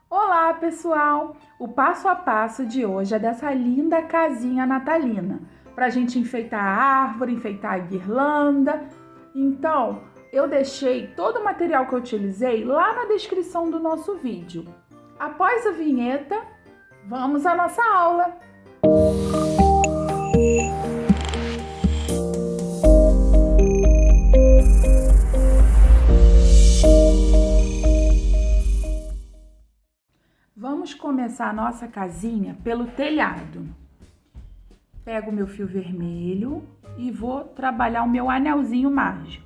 Olá, pessoal! O passo a passo de hoje é dessa linda casinha natalina, para a gente enfeitar a árvore, enfeitar a guirlanda. Então, eu deixei todo o material que eu utilizei lá na descrição do nosso vídeo. Após a vinheta, vamos à nossa aula! Vamos começar a nossa casinha pelo telhado. Pego o meu fio vermelho e vou trabalhar o meu anelzinho mágico.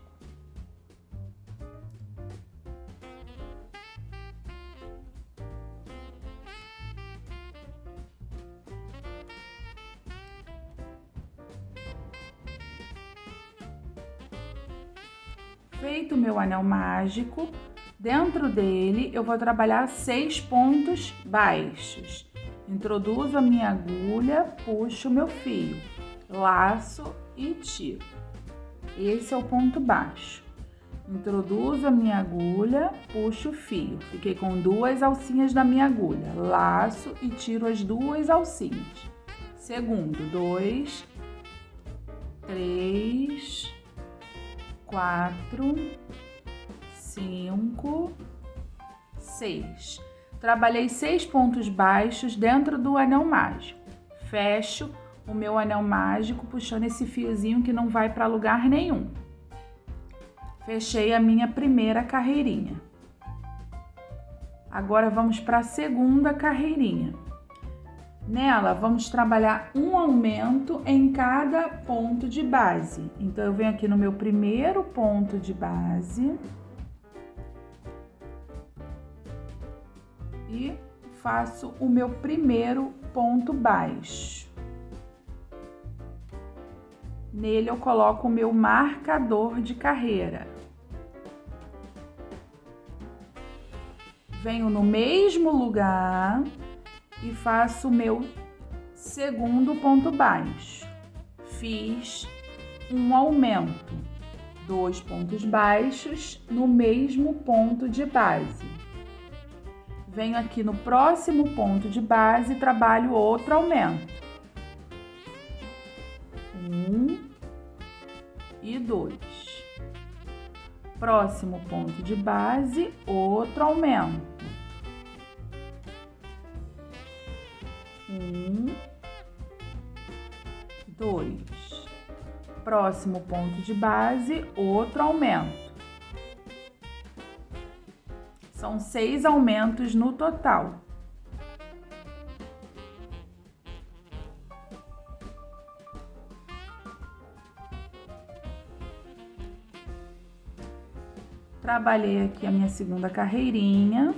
Feito o meu anel mágico, dentro dele eu vou trabalhar 6 pontos baixos. Introduzo a minha agulha, puxo o meu fio, laço e tiro. Esse é o ponto baixo. Introduzo a minha agulha, puxo o fio. Fiquei com 2 alcinhas da minha agulha, laço e tiro as 2 alcinhas. Segundo, 2, 3, 4, 5, 6. Trabalhei 6 pontos baixos dentro do anel mágico. Fecho o meu anel mágico puxando esse fiozinho que não vai para lugar nenhum. Fechei a minha primeira carreirinha. Agora vamos para a segunda carreirinha. Nela, vamos trabalhar um aumento em cada ponto de base. Então, eu venho aqui no meu primeiro ponto de base e faço o meu primeiro ponto baixo. Nele, eu coloco o meu marcador de carreira. Venho no mesmo lugar e faço o meu segundo ponto baixo. Fiz um aumento, 2 pontos baixos no mesmo ponto de base. Venho aqui no próximo ponto de base e trabalho outro aumento. 1 e 2. Próximo ponto de base, outro aumento. 1, 2. Próximo ponto de base, outro aumento. São 6 aumentos no total. Trabalhei aqui a minha segunda carreirinha.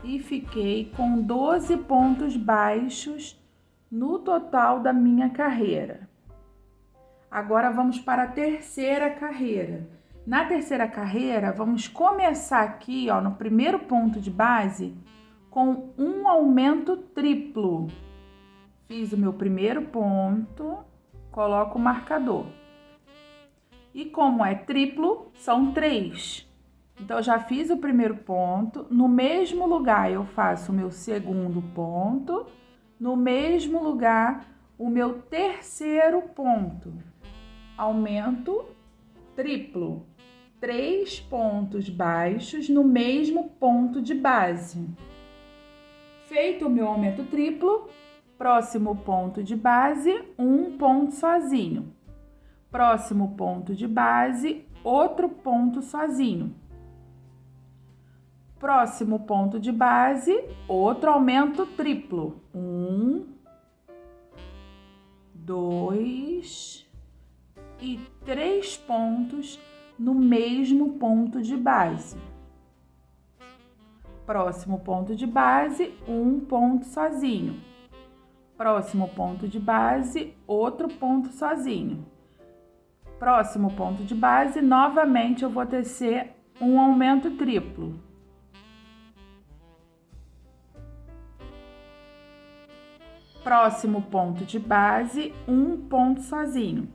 E fiquei com 12 pontos baixos no total da minha carreira. Agora vamos para a terceira carreira. Na terceira carreira, vamos começar aqui, ó, no primeiro ponto de base, com um aumento triplo. Fiz o meu primeiro ponto, coloco o marcador. E como é triplo, são 3. Então, eu já fiz o primeiro ponto, no mesmo lugar eu faço o meu segundo ponto, no mesmo lugar o meu terceiro ponto. Aumento triplo, 3 pontos baixos no mesmo ponto de base. Feito o meu aumento triplo, próximo ponto de base, um ponto sozinho. Próximo ponto de base, outro ponto sozinho. Próximo ponto de base, outro aumento triplo. 1, 2 e 3 pontos no mesmo ponto de base. Próximo ponto de base, um ponto sozinho. Próximo ponto de base, outro ponto sozinho. Próximo ponto de base, novamente eu vou tecer um aumento triplo. Próximo ponto de base, um ponto sozinho.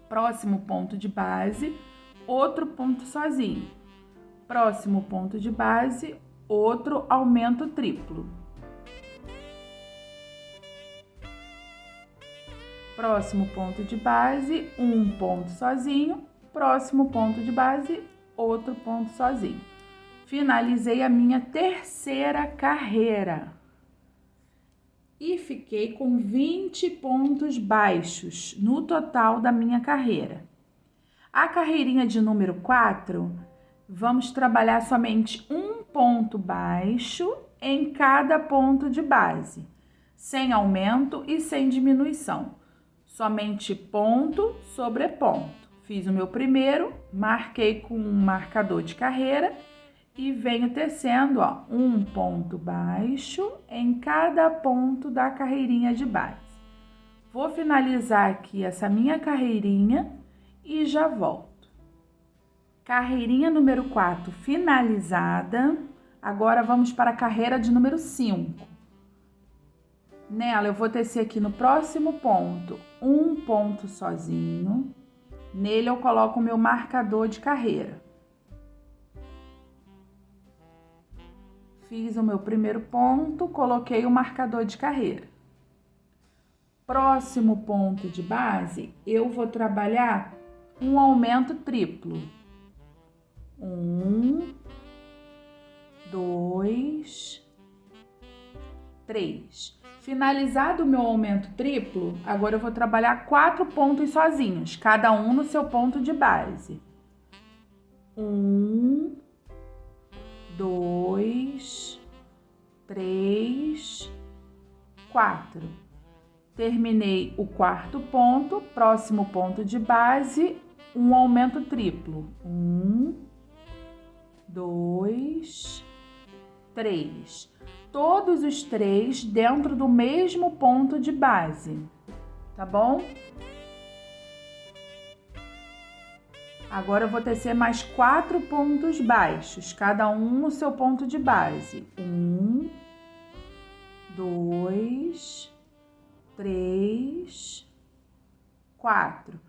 Próximo ponto de base, outro ponto sozinho. Próximo ponto de base, outro aumento triplo. Próximo ponto de base, um ponto sozinho. Próximo ponto de base, outro ponto sozinho. Finalizei a minha terceira carreira. E fiquei com 20 pontos baixos no total da minha carreira. A carreirinha de número 4, vamos trabalhar somente um ponto baixo em cada ponto de base, sem aumento e sem diminuição. Somente ponto sobre ponto. Fiz o meu primeiro, marquei com um marcador de carreira e venho tecendo, ó, um ponto baixo em cada ponto da carreirinha de base. Vou finalizar aqui essa minha carreirinha e já volto. Carreirinha número 4 finalizada. Agora vamos para a carreira de número 5. Nela eu vou tecer aqui no próximo ponto um ponto sozinho. Nele eu coloco o meu marcador de carreira. Fiz o meu primeiro ponto, coloquei o marcador de carreira. Próximo ponto de base, eu vou trabalhar um aumento triplo. 1, 2, 3. Finalizado o meu aumento triplo, agora eu vou trabalhar 4 pontos sozinhos, cada um no seu ponto de base. 1, 2, 3, 4. Terminei o quarto ponto, próximo ponto de base, um aumento triplo. 1, 2, 3. Todos os 3 dentro do mesmo ponto de base, tá bom? Agora eu vou tecer mais 4 pontos baixos, cada um no seu ponto de base. 1, 2, 3, 4.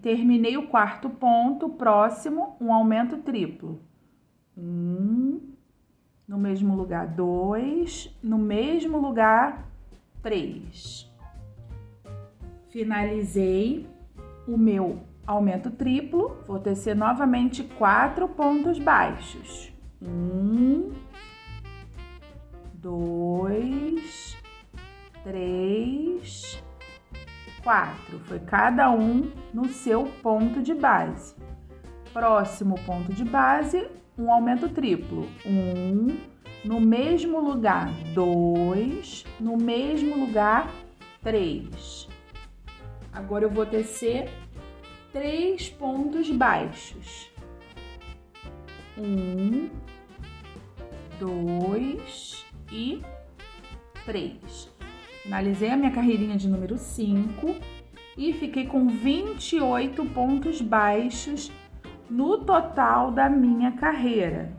Terminei o quarto ponto, próximo, um aumento triplo. 1, no mesmo lugar, 2, no mesmo lugar, 3. Finalizei o meu aumento triplo, vou tecer novamente 4 pontos baixos. 1, 2, 3, 4. Foi cada um no seu ponto de base. Próximo ponto de base, um aumento triplo. 1, no mesmo lugar, 2, no mesmo lugar, 3. Agora eu vou tecer 3 pontos baixos. 1, 2 e 3. Finalizei a minha carreirinha de número 5 e fiquei com 28 pontos baixos no total da minha carreira.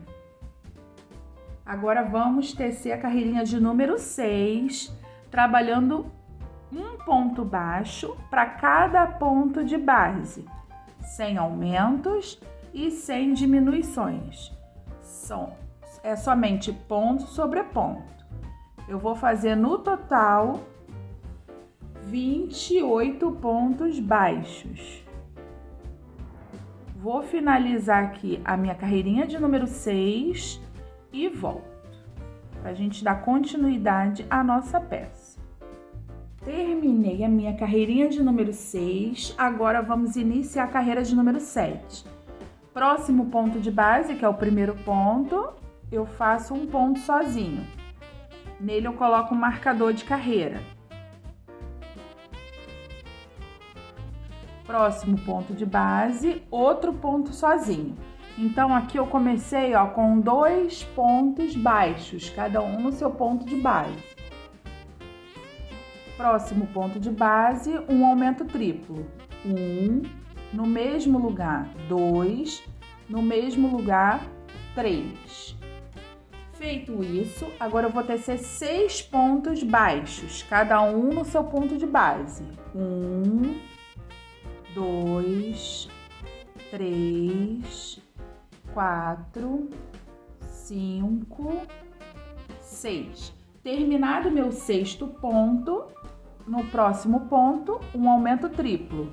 Agora vamos tecer a carreirinha de número 6, trabalhando um ponto baixo para cada ponto de base, sem aumentos e sem diminuições. É somente ponto sobre ponto. Eu vou fazer no total 28 pontos baixos. Vou finalizar aqui a minha carreirinha de número 6 e volto, para a gente dar continuidade à nossa peça. Terminei a minha carreirinha de número 6, agora vamos iniciar a carreira de número 7. Próximo ponto de base, que é o primeiro ponto, eu faço um ponto sozinho. Nele eu coloco um marcador de carreira. Próximo ponto de base, outro ponto sozinho. Então, aqui eu comecei, ó, com 2 pontos baixos, cada um no seu ponto de base. Próximo ponto de base, um aumento triplo. 1, no mesmo lugar, 2, no mesmo lugar, 3. Feito isso, agora eu vou tecer 6 pontos baixos, cada um no seu ponto de base. 1, 2, 3, 4, 5, 6. Terminado meu sexto ponto, no próximo ponto, um aumento triplo.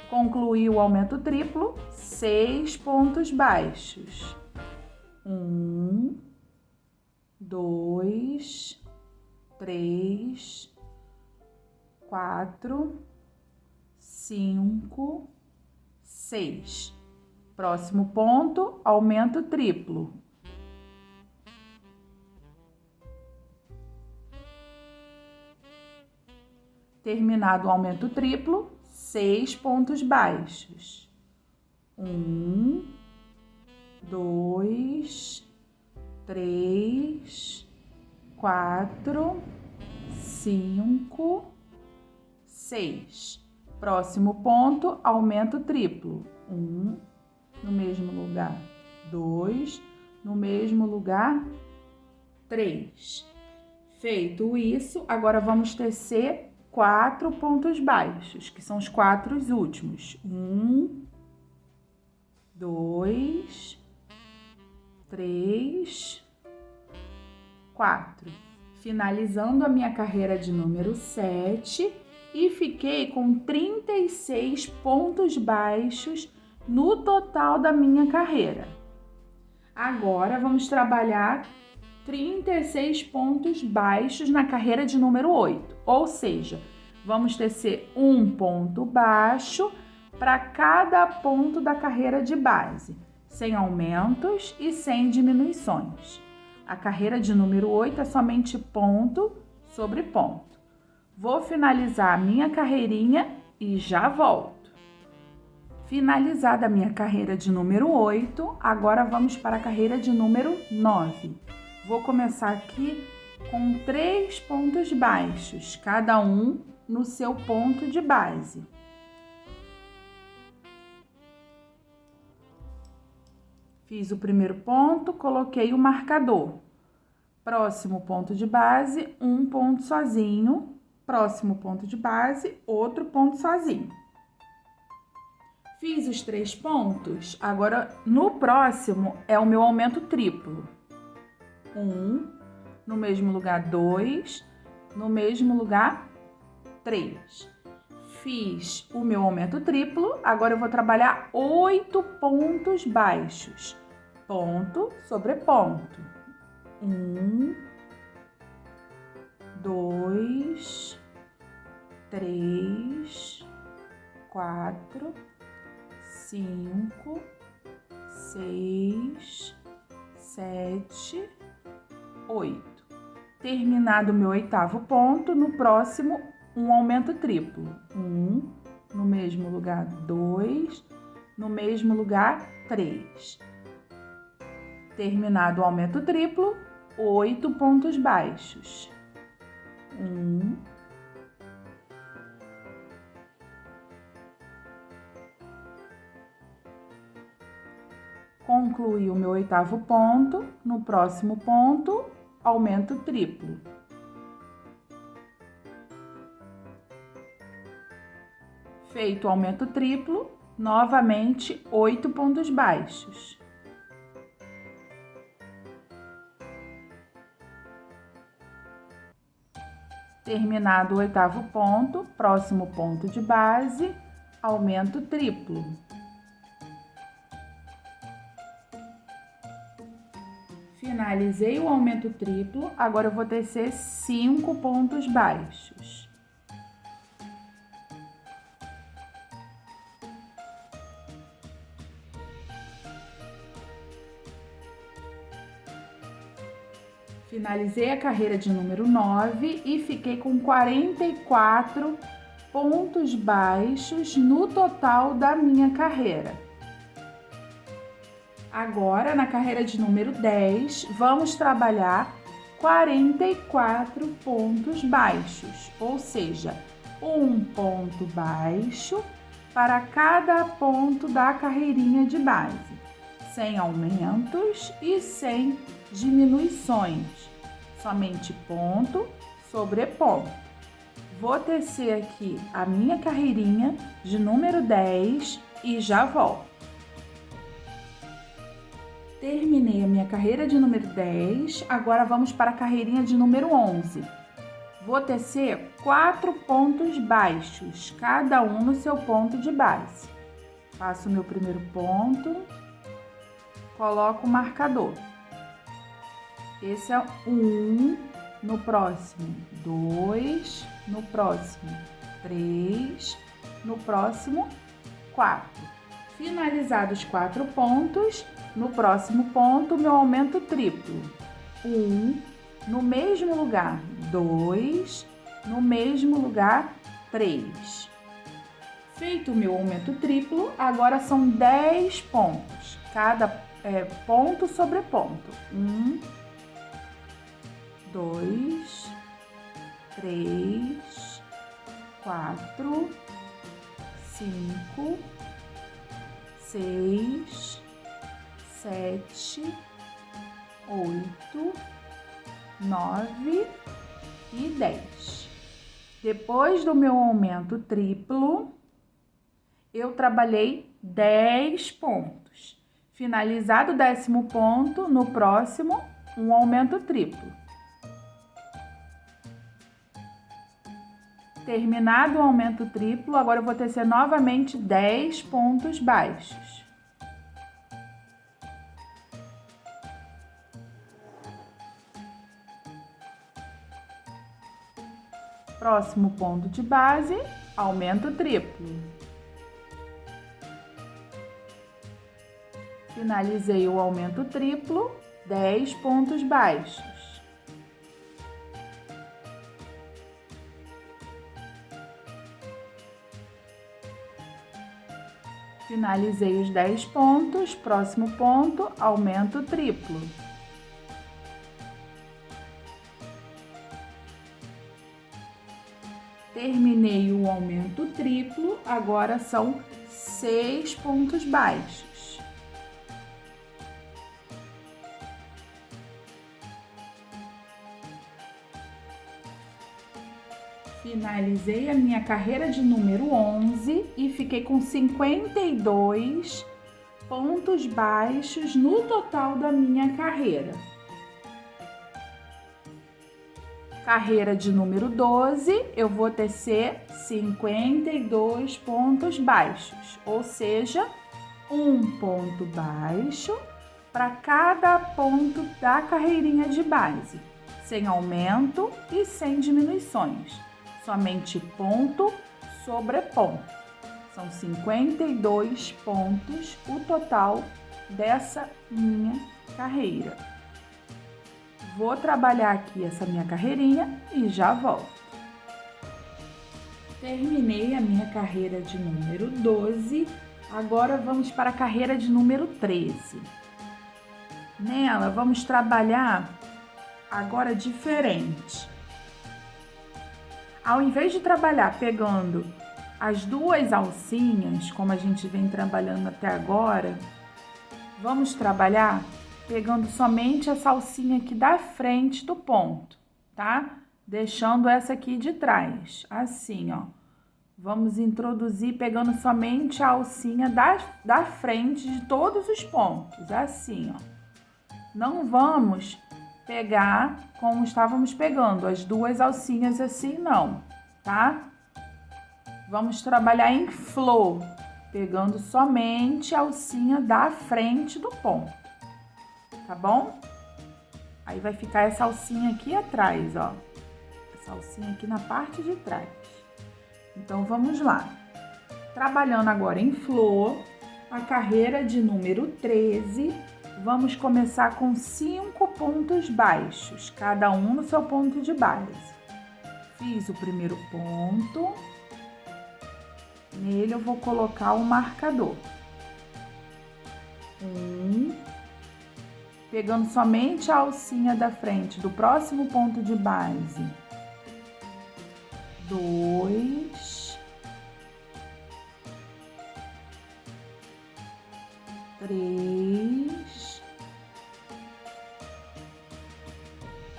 Concluí o aumento triplo, 6 pontos baixos. 1, 2, 3, 4, 5, 6. Próximo ponto, aumento triplo. Terminado o aumento triplo, 6 pontos baixos. 1, 2, 3, 4, 5, 6. Próximo ponto, aumento triplo. 1, no mesmo lugar. 2, no mesmo lugar. 3. Feito isso, agora vamos tecer 4 pontos baixos, que são os 4 últimos. 1, 2, 3, 4. Finalizando a minha carreira de número 7 e fiquei com 36 pontos baixos no total da minha carreira. Agora vamos trabalhar 36 pontos baixos na carreira de número 8, ou seja, vamos tecer um ponto baixo para cada ponto da carreira de base, sem aumentos e sem diminuições. A carreira de número 8 é somente ponto sobre ponto. Vou finalizar a minha carreirinha e já volto. Finalizada a minha carreira de número 8, agora vamos para a carreira de número 9. Vou começar aqui com 3 pontos baixos, cada um no seu ponto de base. Fiz o primeiro ponto, coloquei o marcador. Próximo ponto de base, um ponto sozinho. Próximo ponto de base, outro ponto sozinho. Fiz os 3 pontos, agora no próximo é o meu aumento triplo. 1, no mesmo lugar 2, no mesmo lugar 3. Fiz o meu aumento triplo, agora eu vou trabalhar 8 pontos baixos. Ponto sobre ponto. 1, 2, 3, 4, 5, 6, 7, 8. Terminado o meu 8º ponto, no próximo, um aumento triplo. 1, no mesmo lugar 2, no mesmo lugar 3. Terminado o aumento triplo, 8 pontos baixos. 1, 2. Concluí o meu 8º ponto, no próximo ponto, aumento triplo. Feito o aumento triplo, novamente 8 pontos baixos. Terminado o 8º ponto, próximo ponto de base, aumento triplo. Finalizei o aumento triplo, agora eu vou tecer 5 pontos baixos. Finalizei a carreira de número 9 e fiquei com 44 pontos baixos no total da minha carreira. Agora, na carreira de número 10, vamos trabalhar 44 pontos baixos, ou seja, um ponto baixo para cada ponto da carreirinha de base, sem aumentos e sem diminuições, somente ponto sobre ponto. Vou tecer aqui a minha carreirinha de número 10 e já volto. Terminei a minha carreira de número 10, agora vamos para a carreirinha de número 11. Vou tecer 4 pontos baixos, cada um no seu ponto de base. Faço o meu primeiro ponto, coloco o marcador. Esse é 1, no próximo 2, no próximo 3, no próximo 4. Finalizados 4 pontos, no próximo ponto, meu aumento triplo. 1, no mesmo lugar, 2, no mesmo lugar, 3. Feito o meu aumento triplo, agora são 10 pontos, cada ponto sobre ponto. 1, 2, 3, 4, 5, 6, 7, 8, 9 e 10. Depois do meu aumento triplo, eu trabalhei 10 pontos. Finalizado o 10º ponto, no próximo, um aumento triplo. Terminado o aumento triplo, agora eu vou tecer novamente 10 pontos baixos. Próximo ponto de base, aumento triplo. Finalizei o aumento triplo, 10 pontos baixos. Finalizei os 10 pontos, próximo ponto, aumento triplo. Terminei o aumento triplo, agora são 6 pontos baixos. Finalizei a minha carreira de número 11 e fiquei com 52 pontos baixos no total da minha carreira. Carreira de número 12, eu vou tecer 52 pontos baixos, ou seja, um ponto baixo para cada ponto da carreirinha de base, sem aumento e sem diminuições, somente ponto sobre ponto. São 52 pontos o total dessa minha carreira. Vou trabalhar aqui essa minha carreirinha e já volto. Terminei a minha carreira de número 12, agora vamos para a carreira de número 13. Nela, vamos trabalhar agora diferente. Ao invés de trabalhar pegando as duas alcinhas, como a gente vem trabalhando até agora, vamos trabalhar pegando somente essa alcinha aqui da frente do ponto, tá? Deixando essa aqui de trás, assim, ó. Vamos introduzir pegando somente a alcinha da frente de todos os pontos, assim, ó. Não vamos pegar como estávamos pegando, as duas alcinhas assim, não, tá? Vamos trabalhar em flor, pegando somente a alcinha da frente do ponto. Tá bom? Aí vai ficar essa alcinha aqui atrás, ó. Essa alcinha aqui na parte de trás. Então, vamos lá. Trabalhando agora em flor, a carreira de número 13, vamos começar com 5 pontos baixos, cada um no seu ponto de base. Fiz o primeiro ponto. Nele eu vou colocar o marcador. 1. Pegando somente a alcinha da frente do próximo ponto de base. 2. 3.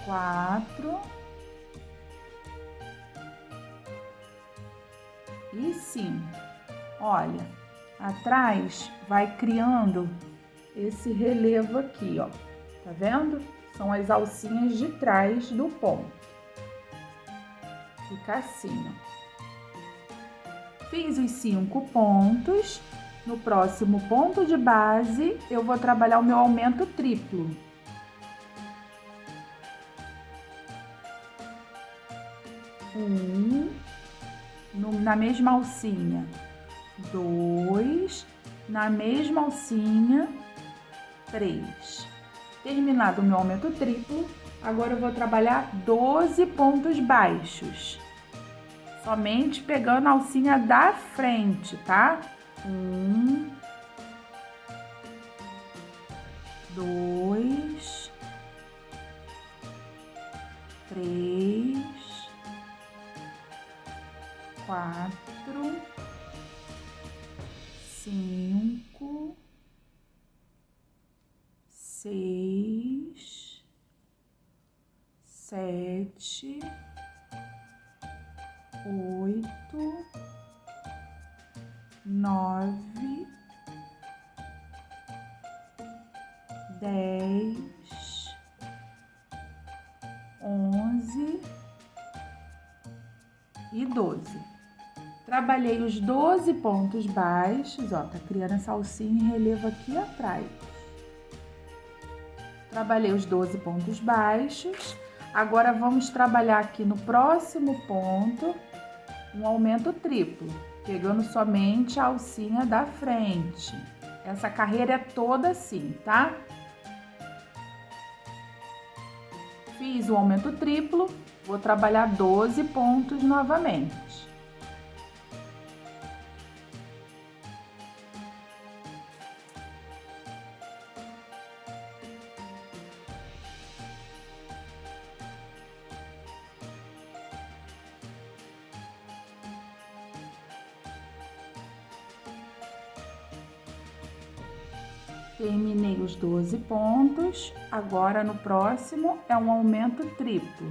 4. os 5. Olha, atrás vai criando esse relevo aqui, ó. Tá vendo? São as alcinhas de trás do ponto. Fica assim, ó. Fiz os 5 pontos. No próximo ponto de base, eu vou trabalhar o meu aumento triplo. Na mesma alcinha. 2, na mesma alcinha. 3. Terminado o meu aumento triplo, agora eu vou trabalhar 12 pontos baixos. Somente pegando a alcinha da frente, tá? 1, 2, 3, 4, 5, 6, 7, 8, 9, 10, 11 e 12. Trabalhei os 12 pontos baixos, ó, tá criando essa alcinha em relevo aqui atrás. Trabalhei os 12 pontos baixos. Agora vamos trabalhar aqui no próximo ponto um aumento triplo, pegando somente a alcinha da frente. Essa carreira é toda assim, tá? Fiz o aumento triplo, vou trabalhar 12 pontos novamente. Terminei os 12 pontos, agora no próximo é um aumento triplo.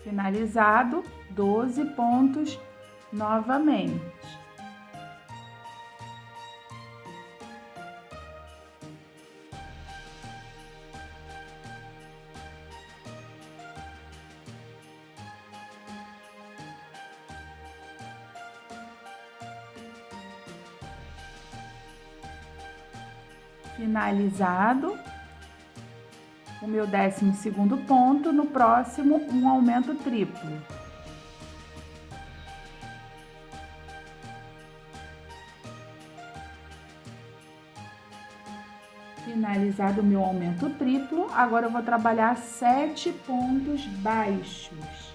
Finalizado, 12 pontos novamente. Finalizado o meu 12º ponto, no próximo um aumento triplo. Finalizado o meu aumento triplo, agora eu vou trabalhar 7 pontos baixos.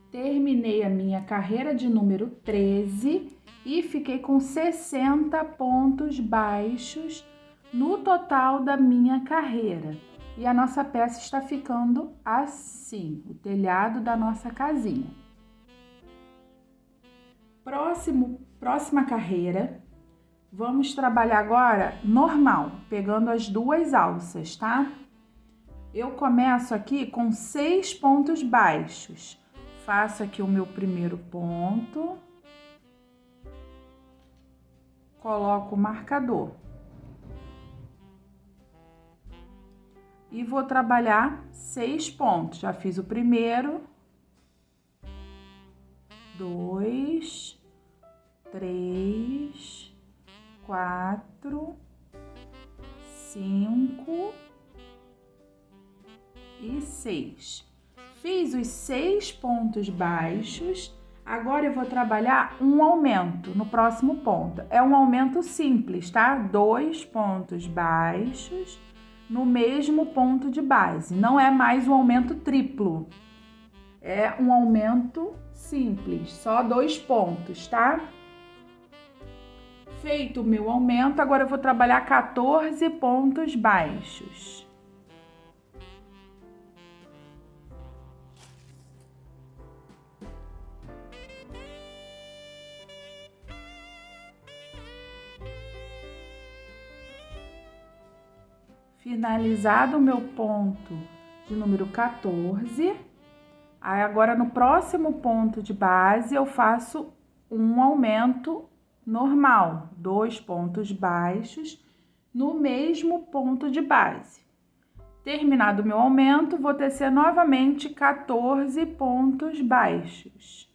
Terminei a minha carreira de número 13 e fiquei com 60 pontos baixos no total da minha carreira. E a nossa peça está ficando assim, o telhado da nossa casinha. Próxima carreira, vamos trabalhar agora normal, pegando as 2 alças, tá? Eu começo aqui com 6 pontos baixos. Faço aqui o meu primeiro ponto, coloco o marcador e vou trabalhar 6 pontos. Já fiz o primeiro, 2, 3, 4, 5 e 6. Fiz os 6 pontos baixos, agora eu vou trabalhar um aumento no próximo ponto. É um aumento simples, tá? 2 pontos baixos no mesmo ponto de base. Não é mais um aumento triplo. É um aumento simples, só 2 pontos, tá? Feito o meu aumento, agora eu vou trabalhar 14 pontos baixos. Finalizado o meu ponto de número 14, aí agora no próximo ponto de base eu faço um aumento normal, 2 pontos baixos no mesmo ponto de base. Terminado o meu aumento, vou tecer novamente 14 pontos baixos.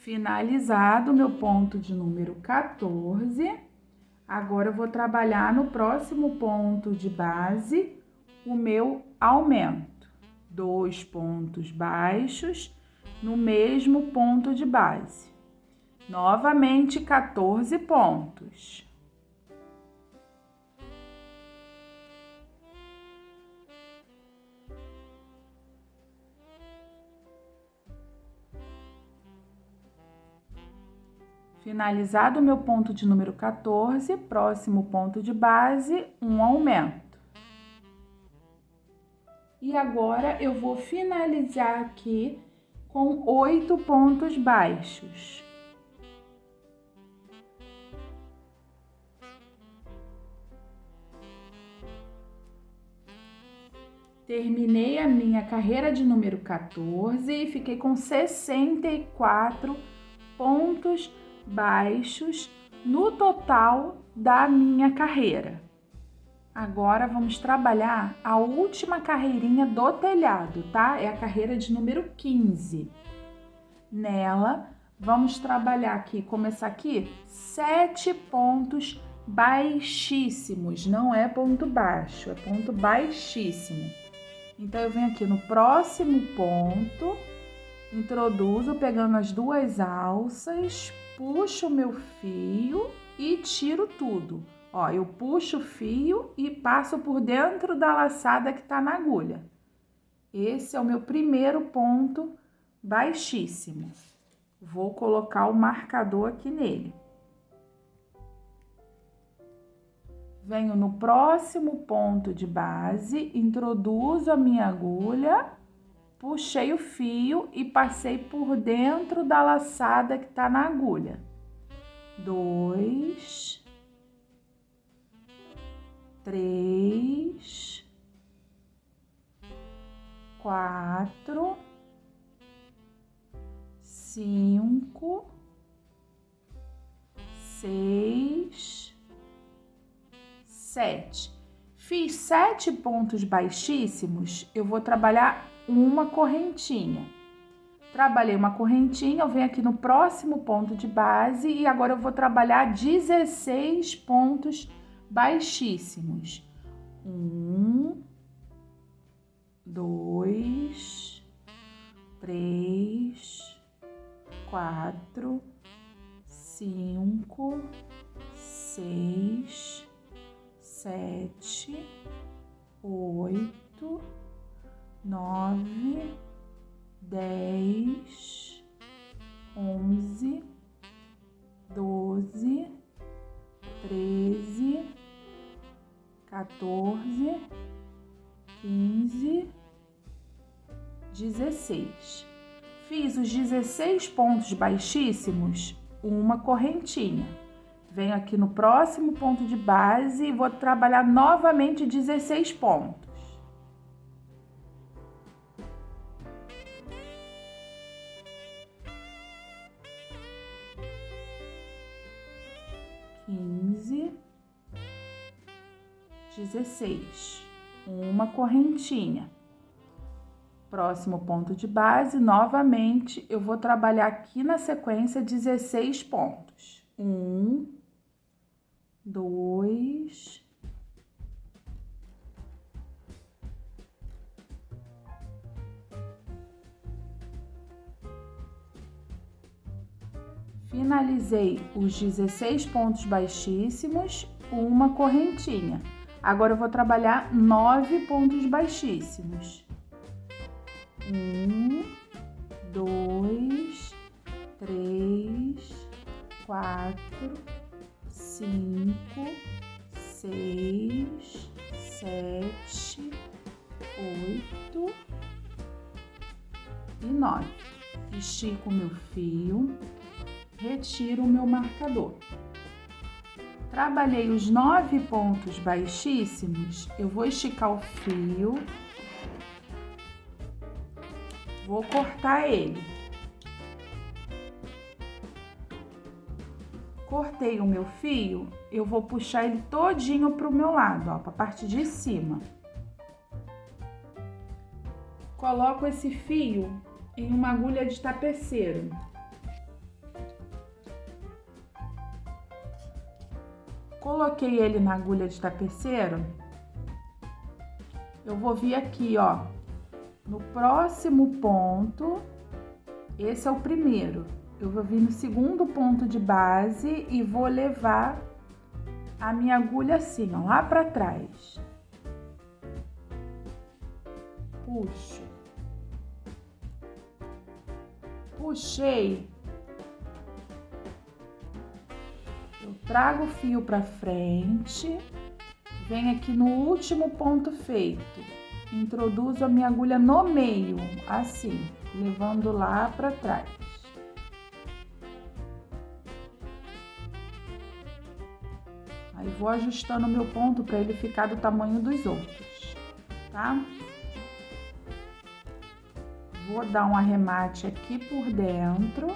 Finalizado o meu ponto de número 14, agora eu vou trabalhar no próximo ponto de base o meu aumento. 2 pontos baixos no mesmo ponto de base. Novamente 14 pontos. Finalizado o meu ponto de número 14, próximo ponto de base, um aumento. E agora eu vou finalizar aqui com 8 pontos baixos. Terminei a minha carreira de número 14 e fiquei com 64 pontos baixos no total da minha carreira. Agora vamos trabalhar a última carreirinha do telhado, tá? É a carreira de número 15. Nela, vamos trabalhar aqui, começar aqui, 7 pontos baixíssimos. Não é ponto baixo, é ponto baixíssimo. Então, eu venho aqui no próximo ponto, introduzo pegando as 2 alças, puxo o meu fio e tiro tudo. Ó, eu puxo o fio e passo por dentro da laçada que tá na agulha. Esse é o meu primeiro ponto baixíssimo. Vou colocar o marcador aqui nele. Venho no próximo ponto de base, introduzo a minha agulha, puxei o fio e passei por dentro da laçada que tá na agulha. 2, 3, 4, 5, 6, 7. Fiz 7 pontos baixíssimos, eu vou trabalhar uma correntinha. Trabalhei uma correntinha, eu venho aqui no próximo ponto de base e agora eu vou trabalhar 16 pontos baixíssimos. 1, 2, 3, 4, 5, 6, 7, 8, 9, 10, 11, 12, 13, 14, 15, 16. Fiz os 16 pontos baixíssimos, uma correntinha. Venho aqui no próximo ponto de base e vou trabalhar novamente 16 pontos. Quinze, 16, uma correntinha. Próximo ponto de base, novamente, eu vou trabalhar aqui na sequência 16 pontos. 1, 2, 3. Finalizei os 16 pontos baixíssimos, uma correntinha. Agora eu vou trabalhar 9 pontos baixíssimos. 1, 2, 3, 4, 5, 6, 7, 8, 9. Estico o meu fio, retiro o meu marcador. Trabalhei os 9 pontos baixíssimos, eu vou esticar o fio, vou cortar ele. Cortei o meu fio, eu vou puxar ele todinho pro meu lado, ó, pra parte de cima. Coloco esse fio em uma agulha de tapeceiro. Coloquei ele na agulha de tapeceiro. Eu vou vir aqui, ó, no próximo ponto. Esse é o primeiro. Eu vou vir no segundo ponto de base e vou levar a minha agulha assim, ó, lá pra trás. Puxo. Puxei. Eu trago o fio pra frente, venho aqui no último ponto feito, introduzo a minha agulha no meio, assim, levando lá pra trás. Aí vou ajustando o meu ponto para ele ficar do tamanho dos outros, tá? Vou dar um arremate aqui por dentro,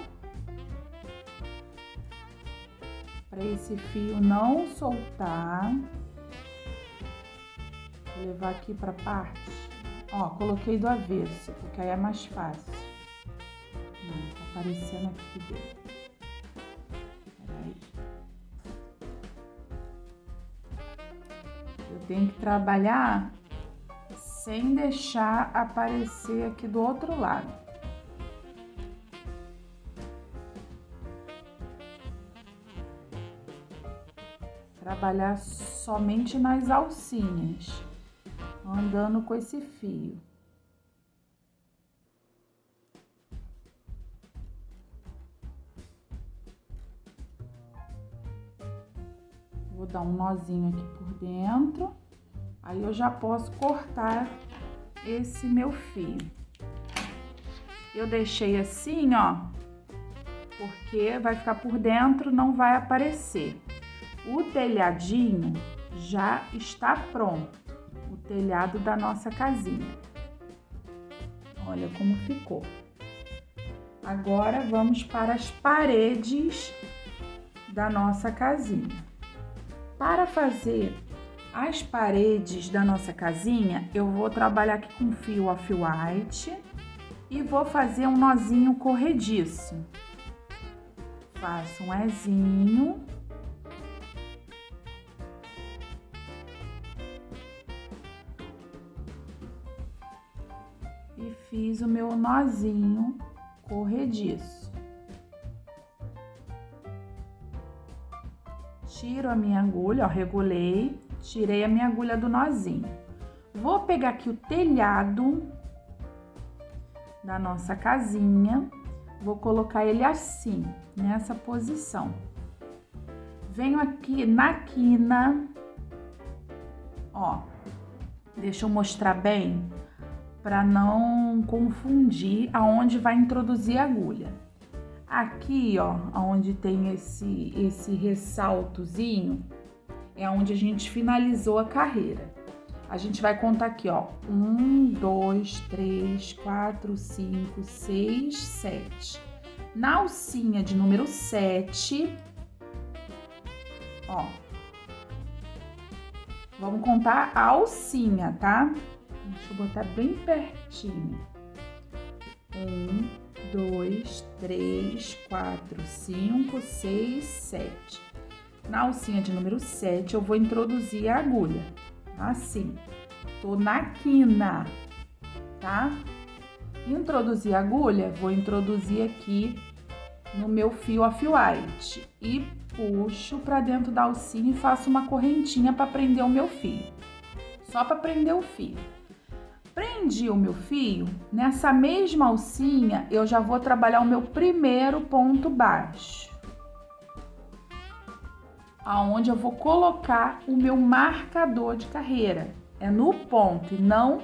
para esse fio não soltar. Vou levar aqui para parte. Ó, coloquei do avesso, porque aí é mais fácil. Não, tá aparecendo aqui dentro. Peraí. Eu tenho que trabalhar sem deixar aparecer aqui do outro lado. Trabalhar somente nas alcinhas, andando com esse fio. Vou dar um nozinho aqui por dentro. Aí eu já posso cortar esse meu fio. Eu deixei assim, ó, porque vai ficar por dentro, não vai aparecer. O telhadinho já está pronto, o telhado da nossa casinha. Olha como ficou. Agora vamos para as paredes da nossa casinha. Para fazer as paredes da nossa casinha, eu vou trabalhar aqui com fio off-white e vou fazer um nozinho corrediço. Faço um ezinho. E fiz o meu nozinho corrediço. Tiro a minha agulha, ó, regulei. Tirei a minha agulha do nozinho. Vou pegar aqui o telhado da nossa casinha. Vou colocar ele assim, nessa posição. Venho aqui na quina. Ó, deixa eu mostrar bem, para não confundir aonde vai introduzir a agulha. Aqui, ó, onde tem esse ressaltozinho, é onde a gente finalizou a carreira. A gente vai contar aqui, ó, 1, 2, 3, 4, 5, 6, 7. Na alcinha de número 7, ó, vamos contar a alcinha, tá? Deixa eu botar bem pertinho. 1, 2, 3, 4, 5, 6, 7. Na alcinha de número 7, eu vou introduzir a agulha. Assim. Tô na quina, tá? Introduzir a agulha, vou introduzir aqui no meu fio off-white. E puxo pra dentro da alcinha e faço uma correntinha para prender o meu fio. Só para prender o fio. Prendi o meu fio, nessa mesma alcinha eu já vou trabalhar o meu primeiro ponto baixo, aonde eu vou colocar o meu marcador de carreira. É no ponto e não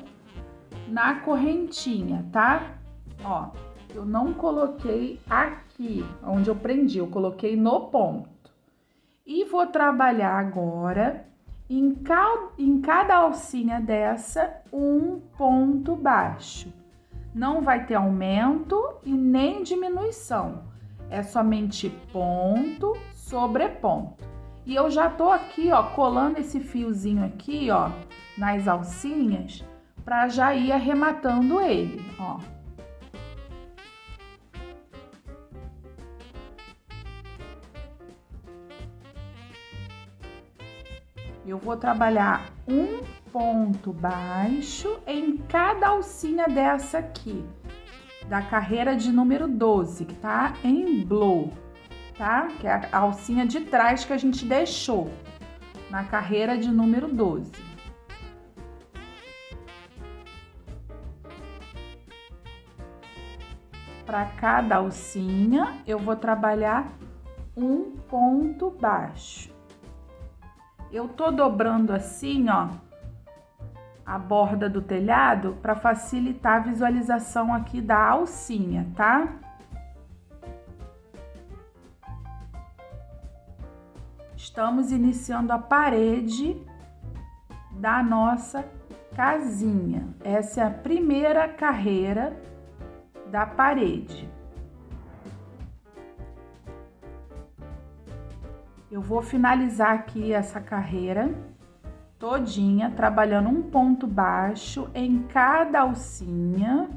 na correntinha, tá? Ó, eu não coloquei aqui, onde eu prendi, eu coloquei no ponto. E vou trabalhar agora em cada alcinha dessa um ponto baixo. Não vai ter aumento e nem diminuição, é somente ponto sobre ponto. E eu já tô aqui, ó, colando esse fiozinho aqui, ó, nas alcinhas, para já ir arrematando ele, ó. Eu vou trabalhar um ponto baixo em cada alcinha dessa aqui, da carreira de número 12, que tá em blow, tá? Que é a alcinha de trás que a gente deixou na carreira de número 12. Para cada alcinha, eu vou trabalhar um ponto baixo. Eu tô dobrando assim, ó, a borda do telhado para facilitar a visualização aqui da alcinha, tá? Estamos iniciando a parede da nossa casinha. Essa é a primeira carreira da parede. Eu vou finalizar aqui essa carreira todinha, trabalhando um ponto baixo em cada alcinha,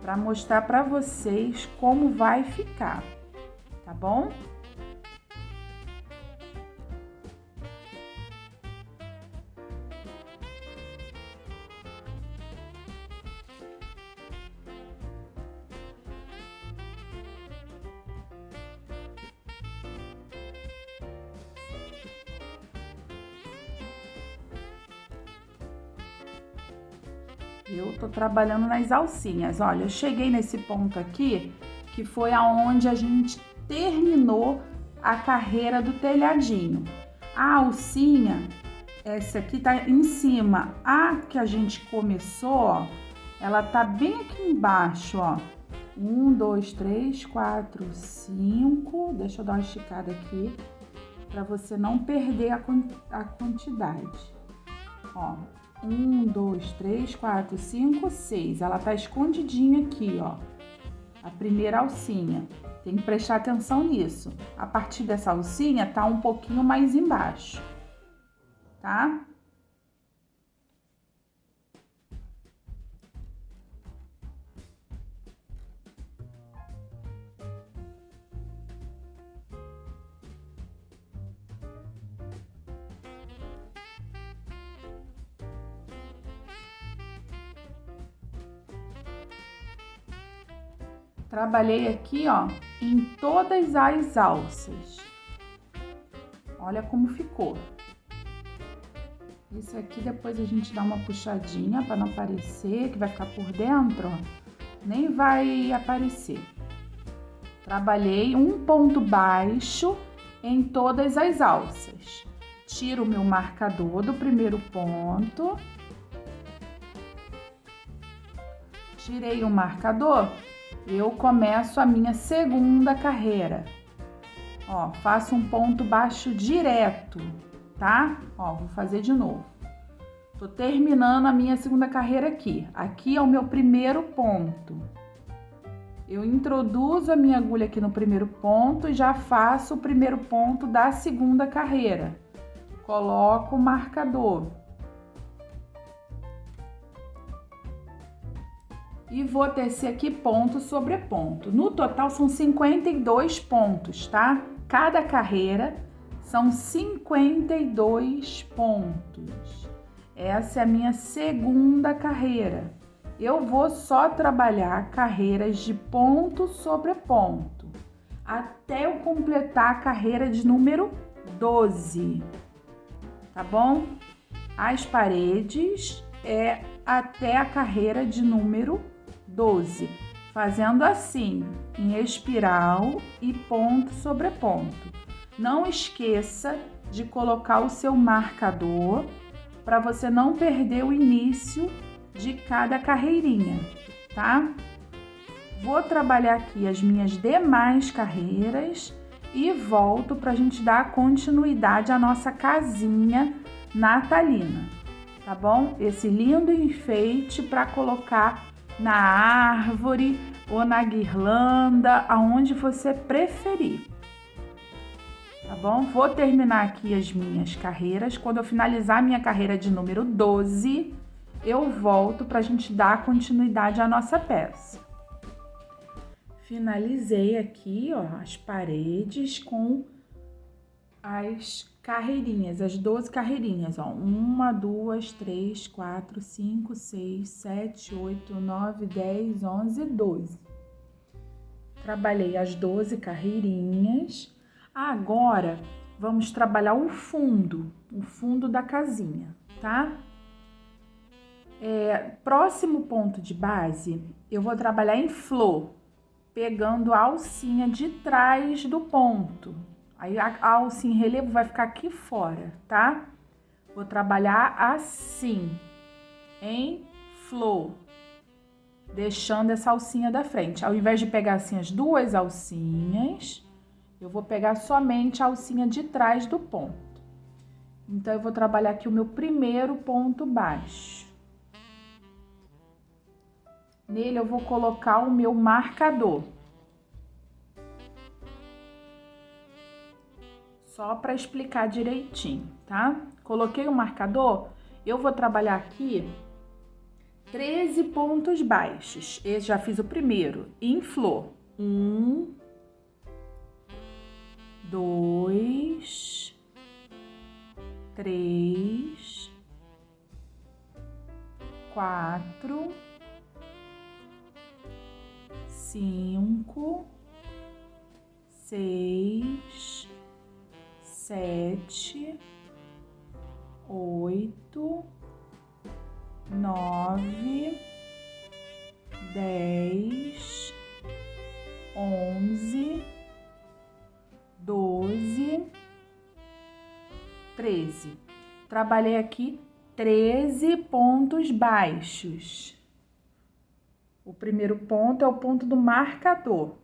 para mostrar para vocês como vai ficar, tá bom? Eu tô trabalhando nas alcinhas. Olha, eu cheguei nesse ponto aqui, que foi aonde a gente terminou a carreira do telhadinho. A alcinha, essa aqui tá em cima. A que a gente começou, ó, ela tá bem aqui embaixo, ó. 1, 2, 3, 4, 5. Deixa eu dar uma esticada aqui, para você não perder a quantidade. Ó. 1, 2, 3, 4, 5, 6. Ela tá escondidinha aqui, ó. A primeira alcinha. Tem que prestar atenção nisso. A partir dessa alcinha tá um pouquinho mais embaixo, tá? Trabalhei aqui, ó, em todas as alças. Olha como ficou. Esse aqui depois a gente dá uma puxadinha para não aparecer, que vai ficar por dentro, ó. Nem vai aparecer. Trabalhei um ponto baixo em todas as alças. Tiro o meu marcador do primeiro ponto. Tirei o marcador. Eu começo a minha segunda carreira. Ó, faço um ponto baixo direto, tá? Ó, vou fazer de novo. Tô terminando a minha segunda carreira aqui. Aqui é o meu primeiro ponto. Eu introduzo a minha agulha aqui no primeiro ponto e já faço o primeiro ponto da segunda carreira. Coloco o marcador. E vou tecer aqui ponto sobre ponto. No total são 52 pontos, tá? Cada carreira são 52 pontos. Essa é a minha segunda carreira. Eu vou só trabalhar carreiras de ponto sobre ponto, até eu completar a carreira de número 12, tá bom? As paredes é até a carreira de número 12, fazendo assim, em espiral e ponto sobre ponto. Não esqueça de colocar o seu marcador para você não perder o início de cada carreirinha, tá? Vou trabalhar aqui as minhas demais carreiras e volto para a gente dar continuidade à nossa casinha natalina, tá bom? Esse lindo enfeite para colocar na árvore ou na guirlanda, aonde você preferir, tá bom? Vou terminar aqui as minhas carreiras. Quando eu finalizar a minha carreira de número 12, eu volto para a gente dar continuidade à nossa peça. Finalizei aqui, ó, as paredes com as carreirinhas, as 12 carreirinhas, ó. 1, 2, 3, 4, 5, 6, 7, 8, 9, 10, 11, 12. Trabalhei as 12 carreirinhas. Agora, vamos trabalhar o fundo da casinha, tá? Próximo ponto de base, eu vou trabalhar em flor, pegando a alcinha de trás do ponto. Aí a alcinha em relevo vai ficar aqui fora, tá? Vou trabalhar assim, em flor, deixando essa alcinha da frente. Ao invés de pegar assim as duas alcinhas, eu vou pegar somente a alcinha de trás do ponto. Então, eu vou trabalhar aqui o meu primeiro ponto baixo. Nele eu vou colocar o meu marcador. Só para explicar direitinho, tá? Coloquei o marcador, eu vou trabalhar aqui 13 pontos baixos. Esse já fiz o primeiro, em flor. 1, 2, 3, 4, 5, 6, 7, 8, 9, 10, 11, 12, 13. Trabalhei aqui 13 pontos baixos. O primeiro ponto é o ponto do marcador.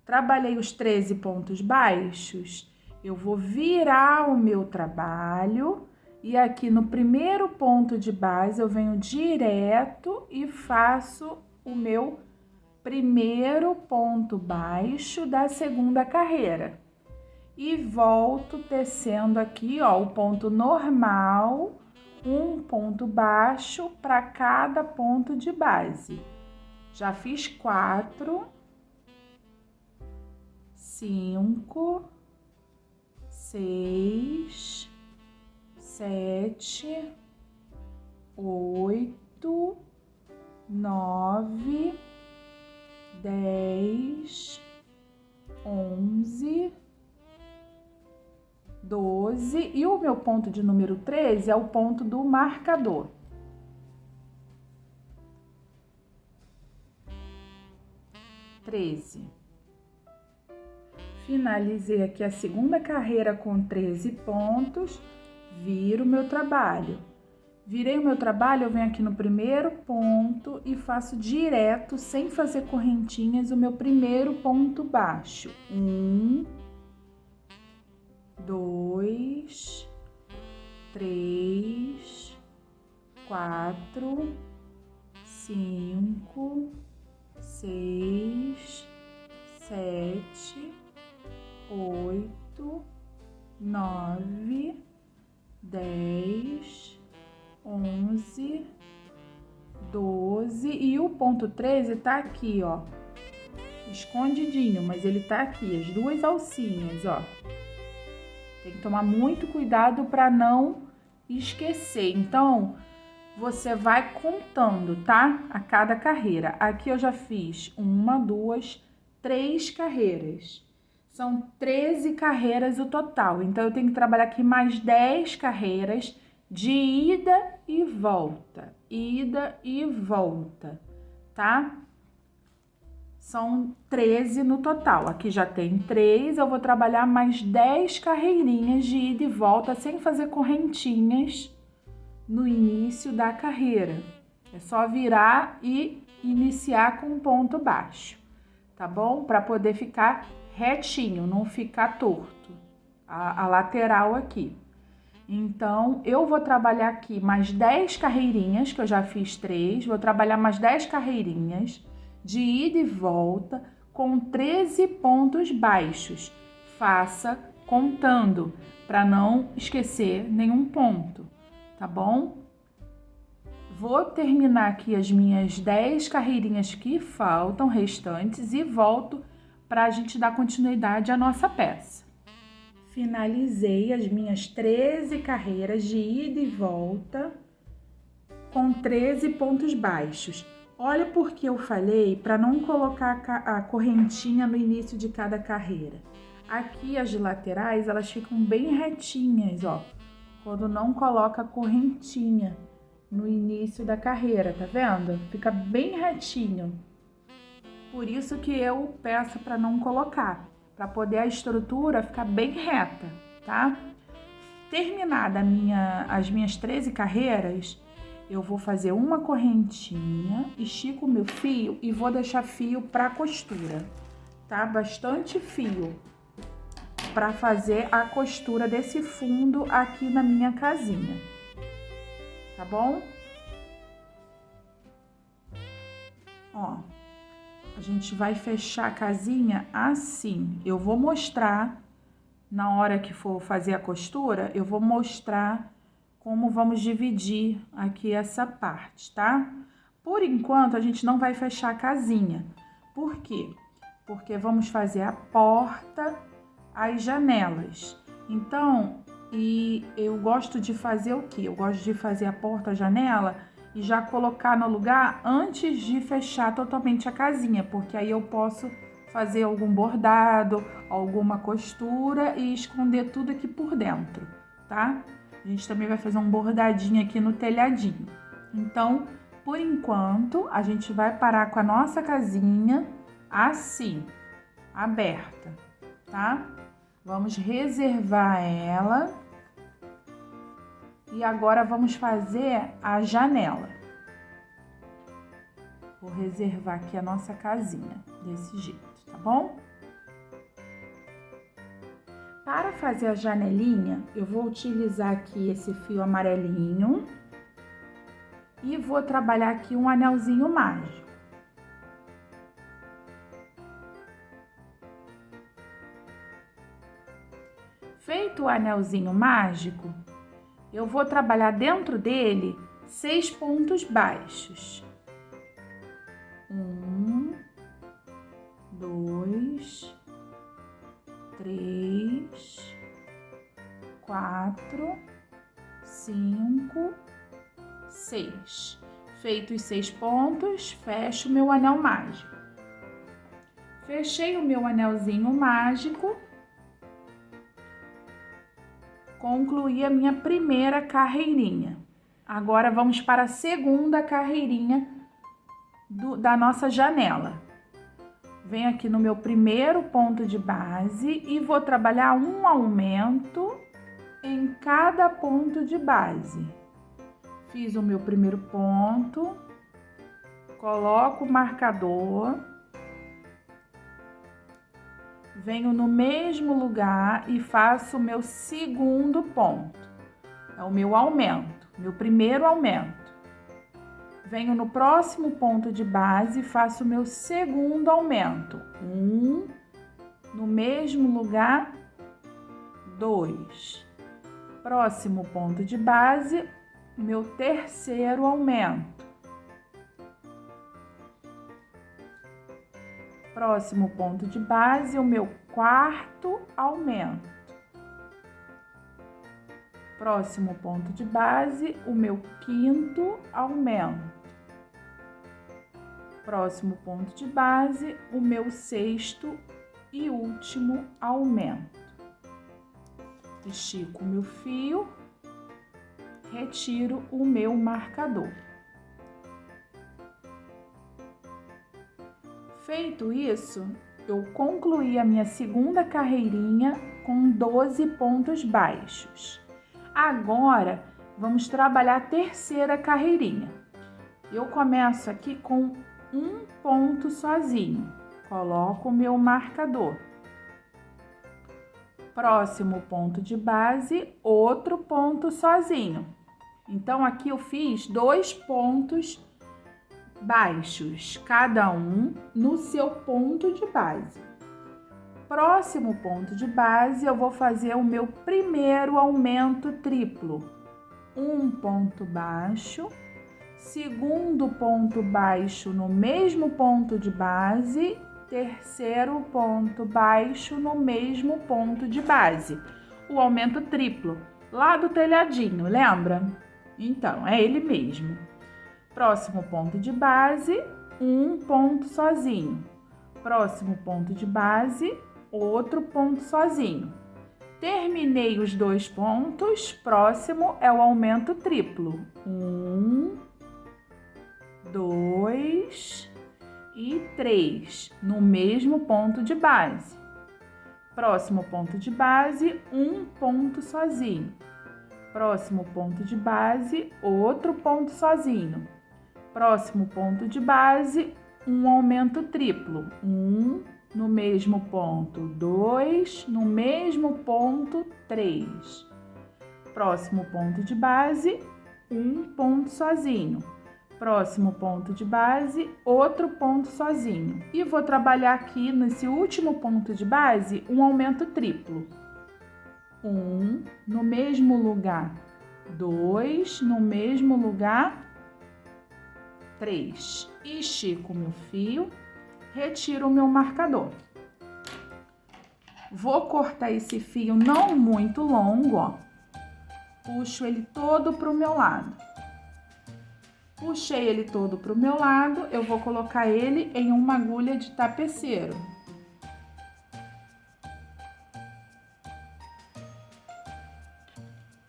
Trabalhei os 13 pontos baixos, eu vou virar o meu trabalho e aqui no primeiro ponto de base eu venho direto e faço o meu primeiro ponto baixo da segunda carreira. E volto tecendo aqui, ó, o ponto normal, um ponto baixo para cada ponto de base. Já fiz 4, 5, 6, 7, 8, 9, 10, 11, 12 e o meu ponto de número 13 é o ponto do marcador. Finalizei aqui a segunda carreira com 13 pontos, viro o meu trabalho. Virei o meu trabalho, eu venho aqui no primeiro ponto e faço direto, sem fazer correntinhas, o meu primeiro ponto baixo. 1, 2, 3, 4, 5, 6, 7, 8, 9, 10, 11, 12 e o ponto 13 tá aqui, ó, escondidinho, mas ele tá aqui, as duas alcinhas, ó. Tem que tomar muito cuidado para não esquecer. Então, você vai contando, tá? A cada carreira. Aqui eu já fiz 1, 2, 3 carreiras. São 13 carreiras o total. Então, eu tenho que trabalhar aqui mais 10 carreiras de ida e volta. Ida e volta, tá? São 13 no total. Aqui já tem 3, eu vou trabalhar mais 10 carreirinhas de ida e volta, sem fazer correntinhas no início da carreira. É só virar e iniciar com um ponto baixo, tá bom? Para poder ficar retinho, não ficar torto, a lateral aqui. Então, eu vou trabalhar aqui mais 10 carreirinhas, que eu já fiz 3, vou trabalhar mais 10 carreirinhas de ida e volta com 13 pontos baixos. Faça contando, para não esquecer nenhum ponto, tá bom? Vou terminar aqui as minhas 10 carreirinhas que faltam restantes e volto para a gente dar continuidade à nossa peça. Finalizei as minhas 13 carreiras de ida e volta com 13 pontos baixos. Olha porque eu falei para não colocar a correntinha no início de cada carreira. Aqui as laterais, elas ficam bem retinhas, ó, quando não coloca a correntinha no início da carreira, tá vendo? Fica bem retinho. Por isso que eu peço para não colocar, para poder a estrutura ficar bem reta, tá? Terminada as minhas 13 carreiras, eu vou fazer uma correntinha, estico o meu fio e vou deixar fio para costura, tá? Bastante fio para fazer a costura desse fundo aqui na minha casinha, tá bom? Ó. A gente vai fechar a casinha assim. Eu vou mostrar, na hora que for fazer a costura, eu vou mostrar como vamos dividir aqui essa parte, tá? Por enquanto, a gente não vai fechar a casinha. Por quê? Porque vamos fazer a porta, as janelas. Então, eu gosto de fazer o quê? Eu gosto de fazer a porta, a janela e já colocar no lugar antes de fechar totalmente a casinha, porque aí eu posso fazer algum bordado, alguma costura e esconder tudo aqui por dentro, tá? A gente também vai fazer um bordadinho aqui no telhadinho. Então, por enquanto, a gente vai parar com a nossa casinha assim, aberta, tá? Vamos reservar ela. E agora vamos fazer a janela. Vou reservar aqui a nossa casinha, desse jeito, tá bom? Para fazer a janelinha, eu vou utilizar aqui esse fio amarelinho e vou trabalhar aqui um anelzinho mágico. Feito o anelzinho mágico, eu vou trabalhar dentro dele 6 pontos baixos. 1, 2, 3, 4, 5, 6. Feitos os 6 pontos, fecho o meu anel mágico. Fechei o meu anelzinho mágico. Concluí a minha primeira carreirinha. Agora vamos para a segunda carreirinha da nossa janela. Venho aqui no meu primeiro ponto de base e vou trabalhar um aumento em cada ponto de base. Fiz o meu primeiro ponto, coloco o marcador, venho no mesmo lugar e faço o meu segundo ponto. É o meu aumento, meu primeiro aumento. Venho no próximo ponto de base e faço o meu segundo aumento. 1, no mesmo lugar, 2. Próximo ponto de base, meu terceiro aumento. Próximo ponto de base, o meu quarto aumento. Próximo ponto de base, o meu quinto aumento. Próximo ponto de base, o meu sexto e último aumento. Estico o meu fio, retiro o meu marcador. Feito isso, eu concluí a minha segunda carreirinha com 12 pontos baixos. Agora, vamos trabalhar a terceira carreirinha. Eu começo aqui com um ponto sozinho. Coloco o meu marcador. Próximo ponto de base, outro ponto sozinho. Então, aqui eu fiz 2 pontos baixos, cada um no seu ponto de base. Próximo ponto de base, eu vou fazer o meu primeiro aumento triplo. Um ponto baixo, segundo ponto baixo no mesmo ponto de base, terceiro ponto baixo no mesmo ponto de base. O aumento triplo, lá do telhadinho, lembra? Então, é ele mesmo. Próximo ponto de base, um ponto sozinho. Próximo ponto de base, outro ponto sozinho. Terminei os 2 pontos, próximo é o aumento triplo. 1, 2 e 3, no mesmo ponto de base. Próximo ponto de base, um ponto sozinho. Próximo ponto de base, outro ponto sozinho. Próximo ponto de base, um aumento triplo. 1 no mesmo ponto, 2 no mesmo ponto, 3. Próximo ponto de base, um ponto sozinho. Próximo ponto de base, outro ponto sozinho. E vou trabalhar aqui nesse último ponto de base, um aumento triplo. 1 no mesmo lugar, 2 no mesmo lugar, 3. Estico o meu fio, retiro o meu marcador. Vou cortar esse fio não muito longo, ó. Puxo ele todo pro meu lado. Puxei ele todo pro meu lado, eu vou colocar ele em uma agulha de tapeceiro.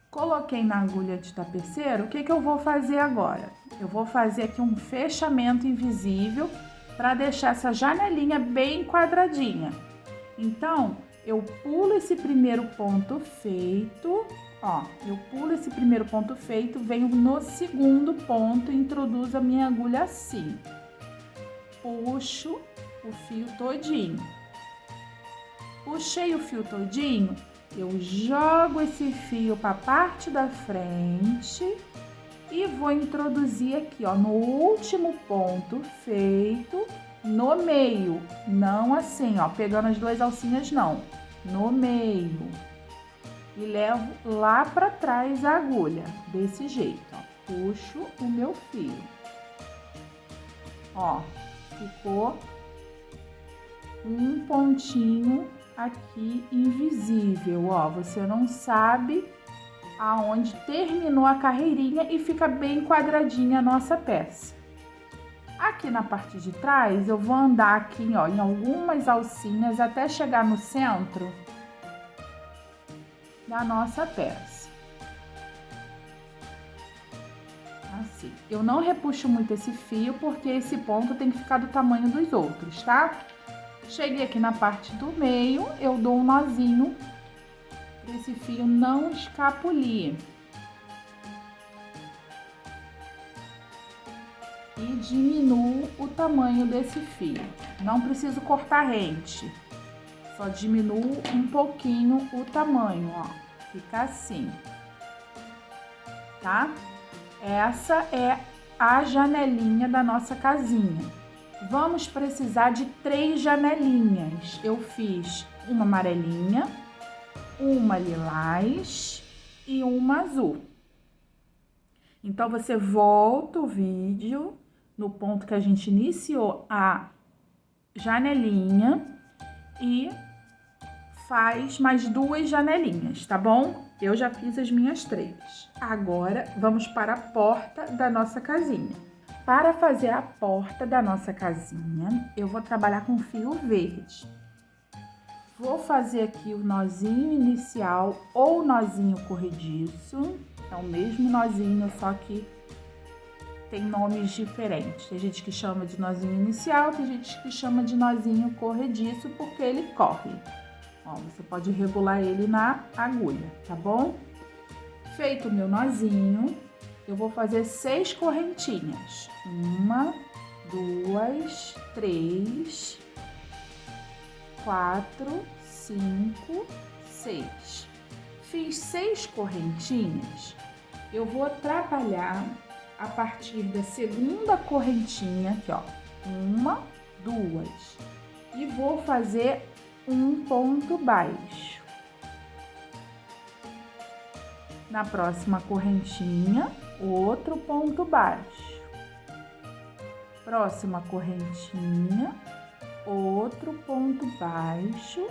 Coloquei na agulha de tapeceiro, o que que eu vou fazer agora? Eu vou fazer aqui um fechamento invisível para deixar essa janelinha bem quadradinha. Então, eu pulo esse primeiro ponto feito, ó, eu pulo esse primeiro ponto feito, venho no segundo ponto e introduzo a minha agulha assim. Puxo o fio todinho. Puxei o fio todinho, eu jogo esse fio para a parte da frente e vou introduzir aqui, ó, no último ponto feito, no meio, não assim, ó, pegando as 2 alcinhas, não, no meio. E levo lá para trás a agulha, desse jeito, ó, puxo o meu fio. Ó, ficou um pontinho aqui invisível, ó, você não sabe aonde terminou a carreirinha e fica bem quadradinha a nossa peça. Aqui na parte de trás, eu vou andar aqui, ó, em algumas alcinhas até chegar no centro da nossa peça. Assim, eu não repuxo muito esse fio porque esse ponto tem que ficar do tamanho dos outros, tá? Cheguei aqui na parte do meio, eu dou um nozinho para esse fio não escapulir. E diminuo o tamanho desse fio. Não preciso cortar rente, só diminuo um pouquinho o tamanho, ó. Fica assim, tá? Essa é a janelinha da nossa casinha. Vamos precisar de 3 janelinhas. Eu fiz uma amarelinha, uma lilás e uma azul. Então, você volta o vídeo no ponto que a gente iniciou a janelinha e faz mais 2 janelinhas, tá bom? Eu já fiz as minhas 3. Agora, vamos para a porta da nossa casinha. Para fazer a porta da nossa casinha, eu vou trabalhar com fio verde. Vou fazer aqui o nozinho inicial ou nozinho corrediço. É o mesmo nozinho, só que tem nomes diferentes. Tem gente que chama de nozinho inicial, tem gente que chama de nozinho corrediço porque ele corre. Ó, você pode regular ele na agulha, tá bom? Feito o meu nozinho, eu vou fazer 6 correntinhas. 1, 2, 3, 4, 5, 6. Fiz 6 correntinhas. Eu vou trabalhar a partir da segunda correntinha aqui, ó. 1, 2. E vou fazer um ponto baixo. Na próxima correntinha, outro ponto baixo. Próxima correntinha, outro ponto baixo.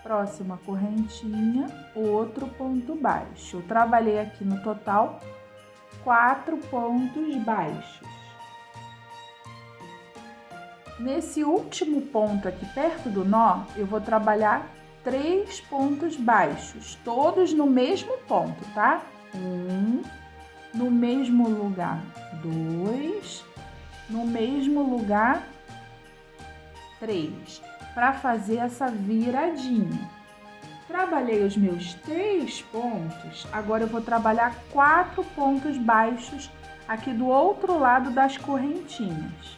Próxima correntinha, outro ponto baixo. Eu trabalhei aqui no total 4 pontos baixos. Nesse último ponto aqui perto do nó, eu vou trabalhar 3 pontos baixos, todos no mesmo ponto, tá? 1, no mesmo lugar, 2, no mesmo lugar, 3, para fazer essa viradinha. Trabalhei os meus 3 pontos, agora eu vou trabalhar 4 pontos baixos aqui do outro lado das correntinhas.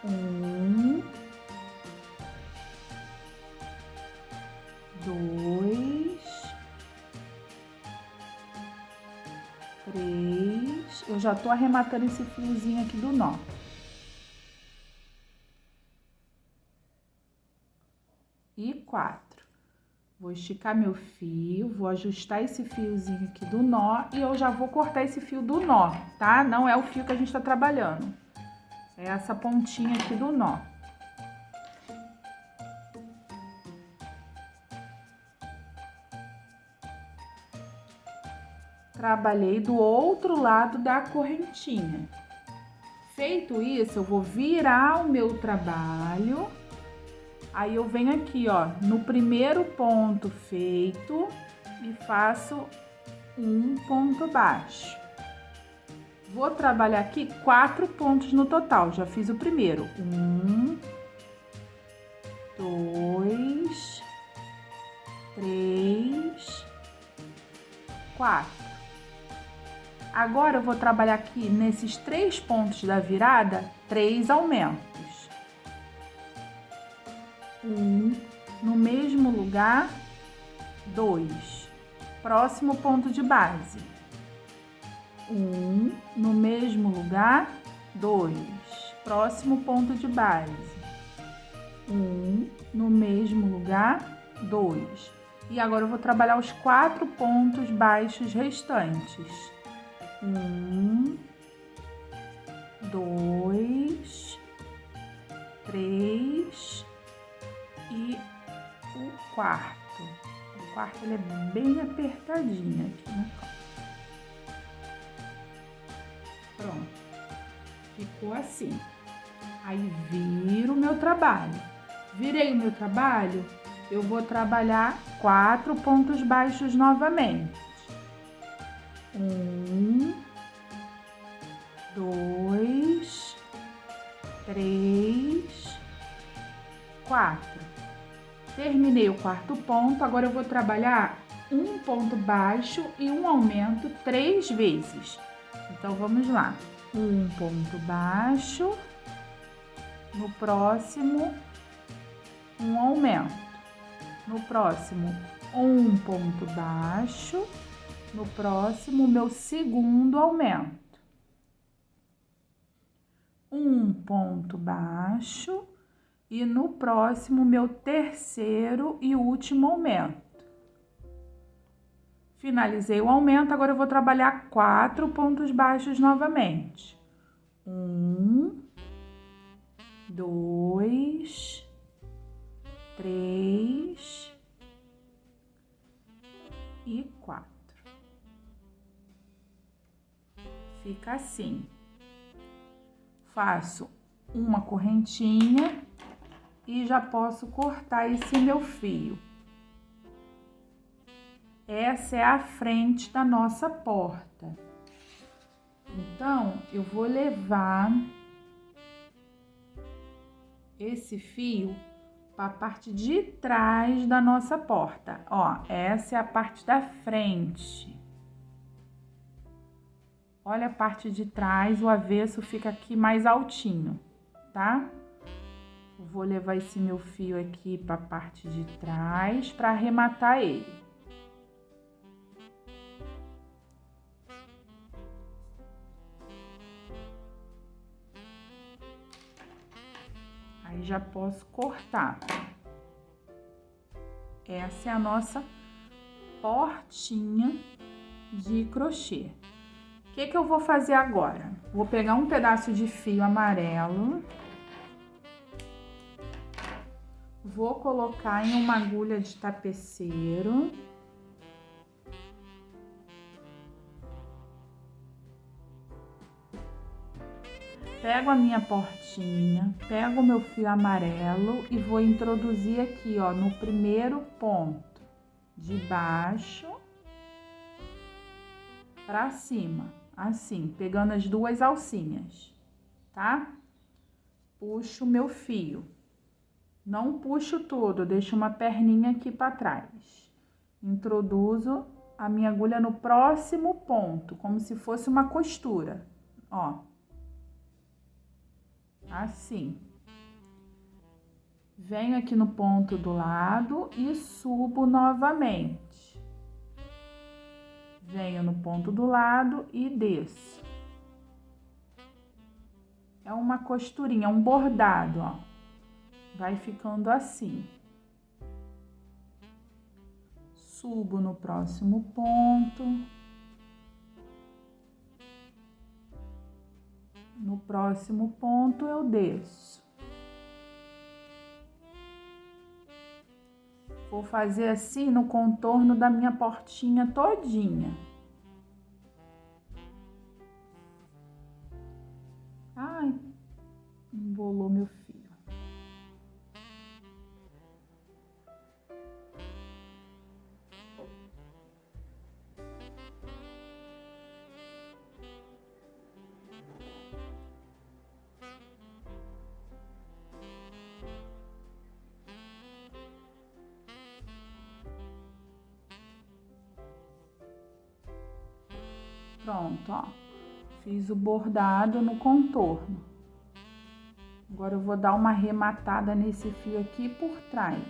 1, 2, 3. Eu já tô arrematando esse fiozinho aqui do nó. E 4. Vou esticar meu fio, vou ajustar esse fiozinho aqui do nó e eu já vou cortar esse fio do nó, tá? Não é o fio que a gente tá trabalhando. É essa pontinha aqui do nó. Trabalhei do outro lado da correntinha. Feito isso, eu vou virar o meu trabalho. Aí eu venho aqui, ó, no primeiro ponto feito e faço um ponto baixo. Vou trabalhar aqui 4 pontos no total. Já fiz o primeiro. 1, 2, 3, 4. Agora eu vou trabalhar aqui nesses 3 pontos da virada, 3 aumentos. 1, no mesmo lugar, 2. Próximo ponto de base. 1, no mesmo lugar, 2. Próximo ponto de base. 1, no mesmo lugar, 2. E agora eu vou trabalhar os 4 pontos baixos restantes. 1, 2, 3 e o quarto. O quarto ele é bem apertadinho aqui no canto. Pronto, ficou assim. Aí viro o meu trabalho. Virei o meu trabalho, eu vou trabalhar 4 pontos baixos novamente. 1, 2, 3, 4. Terminei o quarto ponto, agora eu vou trabalhar um ponto baixo e um aumento 3 vezes. Então, vamos lá. Um ponto baixo, no próximo, um aumento. No próximo, um ponto baixo, no próximo, meu segundo aumento. Um ponto baixo e no próximo, meu terceiro e último aumento. Finalizei o aumento, agora eu vou trabalhar 4 pontos baixos novamente. 1, 2, 3 e 4. Fica assim. Faço uma correntinha e já posso cortar esse meu fio. Essa é a frente da nossa porta. Então, eu vou levar esse fio para a parte de trás da nossa porta. Ó, essa é a parte da frente. Olha a parte de trás, o avesso fica aqui mais altinho, tá? Vou levar esse meu fio aqui para a parte de trás para arrematar ele. Aí já posso cortar. Essa é a nossa portinha de crochê. O que que eu vou fazer agora? Vou pegar um pedaço de fio amarelo. Vou colocar em uma agulha de tapeceiro. Pego a minha portinha, pego o meu fio amarelo e vou introduzir aqui, ó, no primeiro ponto de baixo pra cima, assim, pegando as duas alcinhas, tá? Puxo o meu fio. Não puxo tudo, deixo uma perninha aqui pra trás. Introduzo a minha agulha no próximo ponto, como se fosse uma costura, ó. Assim. Venho aqui no ponto do lado e subo novamente. Venho no ponto do lado e desço. É uma costurinha, um bordado, ó. Vai ficando assim. Subo no próximo ponto. No próximo ponto eu desço. Vou fazer assim no contorno da minha portinha todinha. Ai, embolou meu fio. Pronto, ó. Fiz o bordado no contorno. Agora eu vou dar uma arrematada nesse fio aqui por trás.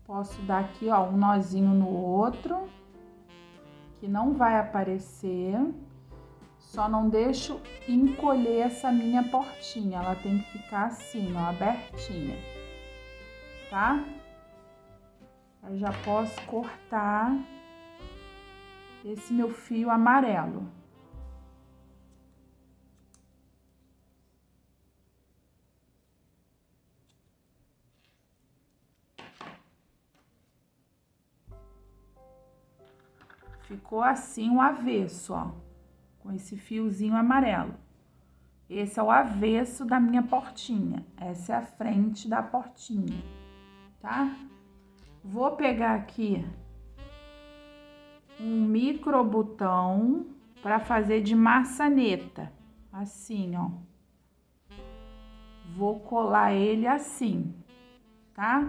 Posso dar aqui, ó, um nozinho no outro, que não vai aparecer. Só não deixo encolher essa minha portinha, ela tem que ficar assim, ó, abertinha, tá? Eu já posso cortar esse meu fio amarelo. Ficou assim o avesso, ó, com esse fiozinho amarelo. Esse é o avesso da minha portinha, essa é a frente da portinha, tá? Vou pegar aqui um micro botão para fazer de maçaneta, assim, ó. Vou colar ele assim, tá?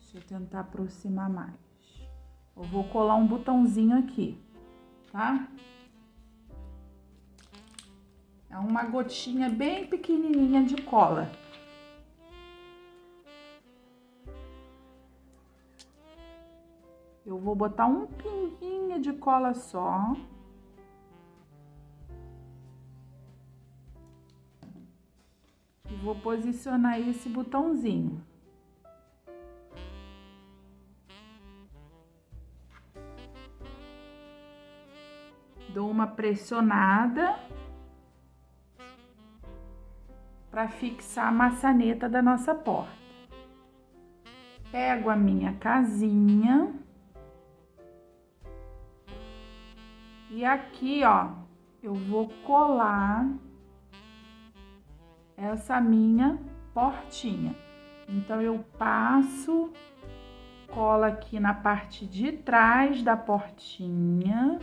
Deixa eu tentar aproximar mais. Eu vou colar um botãozinho aqui, tá? É uma gotinha bem pequenininha de cola. Eu vou botar um pinguinho de cola só. E vou posicionar esse botãozinho. Dou uma pressionada para fixar a maçaneta da nossa porta. Pego a minha casinha. E aqui, ó, eu vou colar essa minha portinha. Então, eu passo, colo aqui na parte de trás da portinha.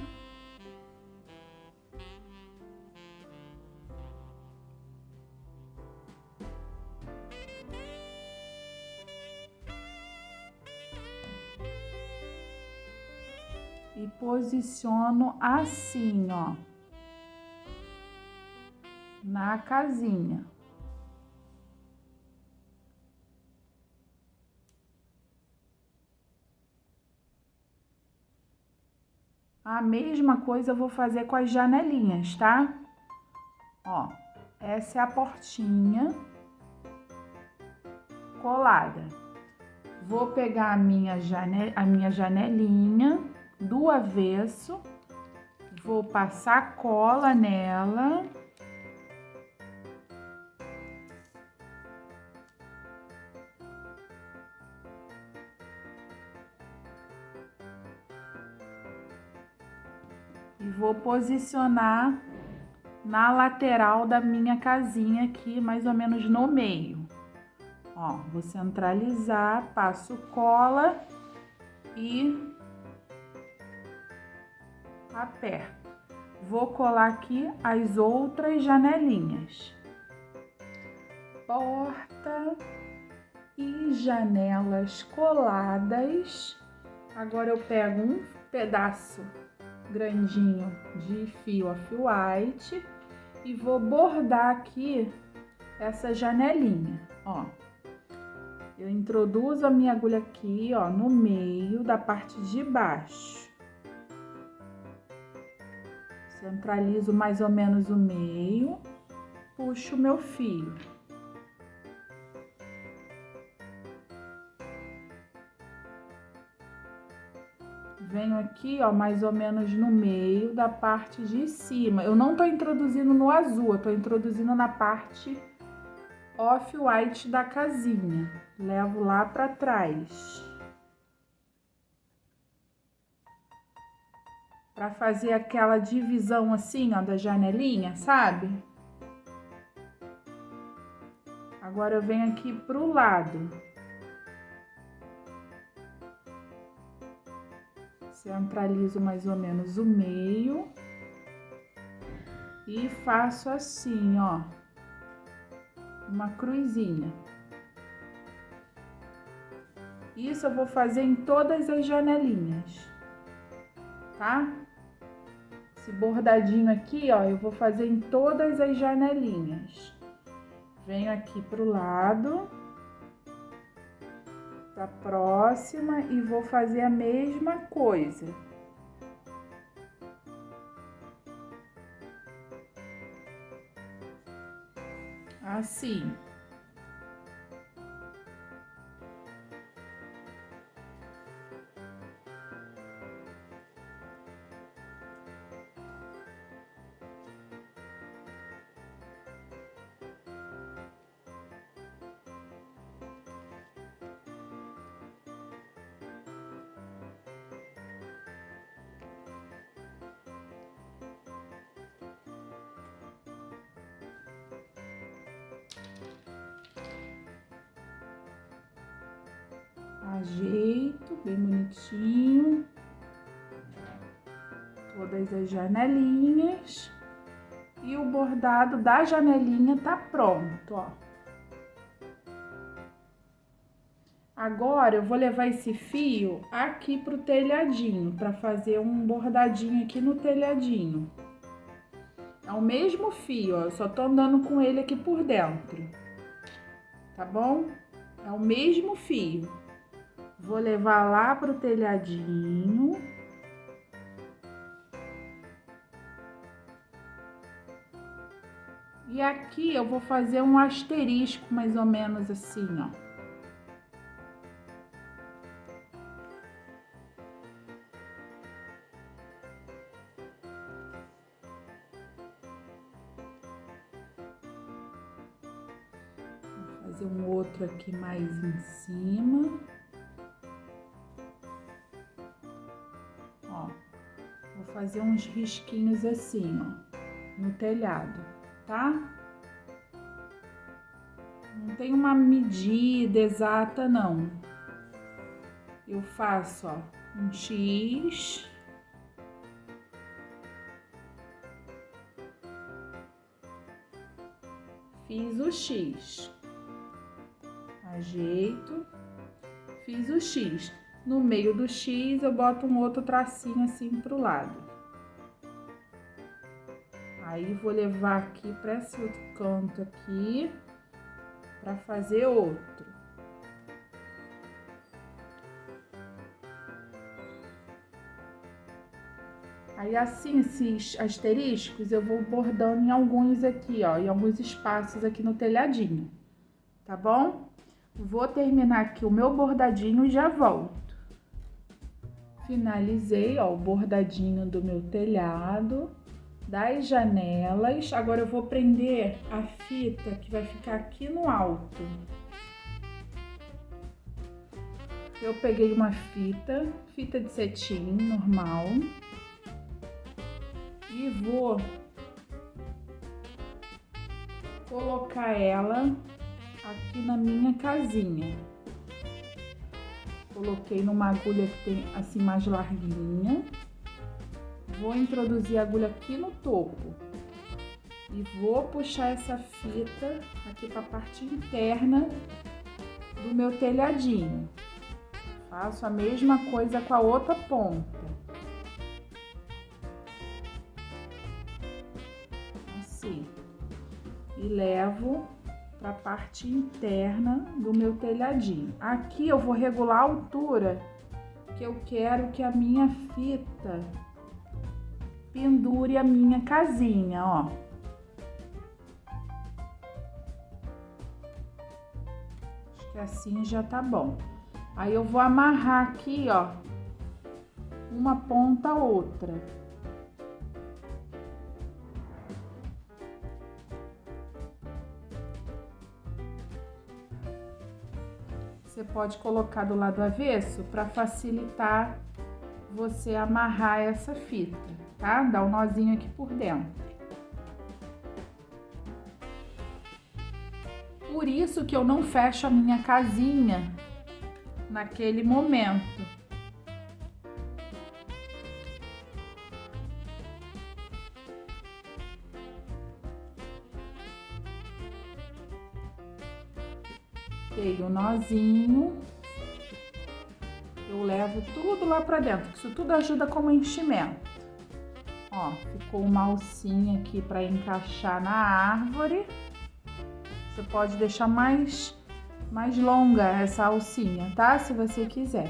e posiciono assim, ó, na casinha. A mesma coisa eu vou fazer com as janelinhas, tá? Ó, essa é a portinha colada. Vou pegar a minha janelinha do avesso, vou passar cola nela. E vou posicionar na lateral da minha casinha aqui, mais ou menos no meio. Ó, vou centralizar, passo cola e aperto. Vou colar aqui as outras janelinhas. Porta e janelas coladas. Agora eu pego um pedaço grandinho de fio off-white e vou bordar aqui essa janelinha, ó. Eu introduzo a minha agulha aqui, ó, no meio da parte de baixo. Centralizo mais ou menos o meio, puxo o meu fio. Venho aqui, ó, mais ou menos no meio da parte de cima. Eu não tô introduzindo no azul, eu tô introduzindo na parte off-white da casinha. Levo lá pra trás. Pra fazer aquela divisão assim, ó, da janelinha, sabe? Agora eu venho aqui pro lado. Centralizo mais ou menos o meio e faço assim, ó, uma cruzinha. Isso eu vou fazer em todas as janelinhas, tá? Esse bordadinho aqui, ó, eu vou fazer em todas as janelinhas. Venho aqui pro lado da próxima e vou fazer a mesma coisa. Assim. Ajeito bem bonitinho todas as janelinhas e o bordado da janelinha tá pronto, ó. Agora eu vou levar esse fio aqui pro telhadinho para fazer um bordadinho aqui no telhadinho. É o mesmo fio, ó, eu só tô andando com ele aqui por dentro, tá bom? É o mesmo fio. Vou levar lá pro telhadinho. E aqui eu vou fazer um asterisco mais ou menos assim, ó. Vou fazer um outro aqui mais em cima. Ó, vou fazer uns risquinhos assim, ó, no telhado, tá? Não tem uma medida exata, não. Eu faço, ó, um X. Fiz o X. Ajeito. Fiz o X. No meio do X eu boto um outro tracinho assim pro lado. Aí vou levar aqui para esse outro canto aqui para fazer outro. Aí assim, esses asteriscos eu vou bordando em alguns aqui, ó, em alguns espaços aqui no telhadinho, tá bom? Vou terminar aqui o meu bordadinho e já volto. Finalizei, ó, o bordadinho do meu telhado, das janelas. Agora eu vou prender a fita que vai ficar aqui no alto. Eu peguei uma fita de cetim normal. E vou colocar ela aqui na minha casinha. Coloquei numa agulha que tem assim mais larguinha. Vou introduzir a agulha aqui no topo. E vou puxar essa fita aqui para a parte interna do meu telhadinho. Faço a mesma coisa com a outra ponta. E levo para a parte interna do meu telhadinho. Aqui eu vou regular a altura que eu quero que a minha fita pendure a minha casinha, ó. Acho que assim já tá bom. Aí eu vou amarrar aqui, ó, uma ponta a outra. Você pode colocar do lado avesso para facilitar você amarrar essa fita, tá? Dá um nozinho aqui por dentro. Por isso que eu não fecho a minha casinha naquele momento. Dei o nozinho, eu levo tudo lá pra dentro, isso tudo ajuda como enchimento. Ó, ficou uma alcinha aqui pra encaixar na árvore. Você pode deixar mais longa essa alcinha, tá? Se você quiser.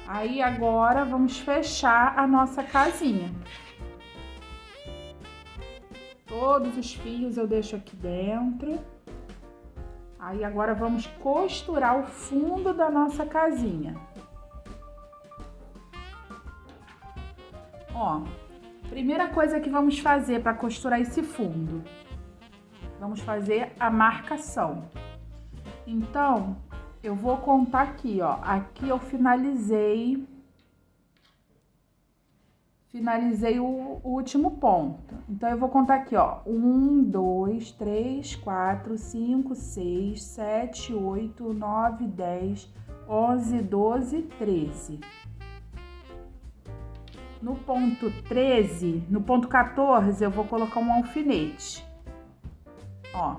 Aí agora vamos fechar a nossa casinha. Todos os fios eu deixo aqui dentro. Aí agora vamos costurar o fundo da nossa casinha. Ó, primeira coisa que vamos fazer para costurar esse fundo. Vamos fazer a marcação. Então, eu vou contar aqui, ó. Aqui eu finalizei o último ponto. Então, eu vou contar aqui, ó. 1, 2, 3, 4, 5, 6, 7, 8, 9, 10, 11, 12, 13. No ponto 13, no ponto 14, eu vou colocar um alfinete. Ó.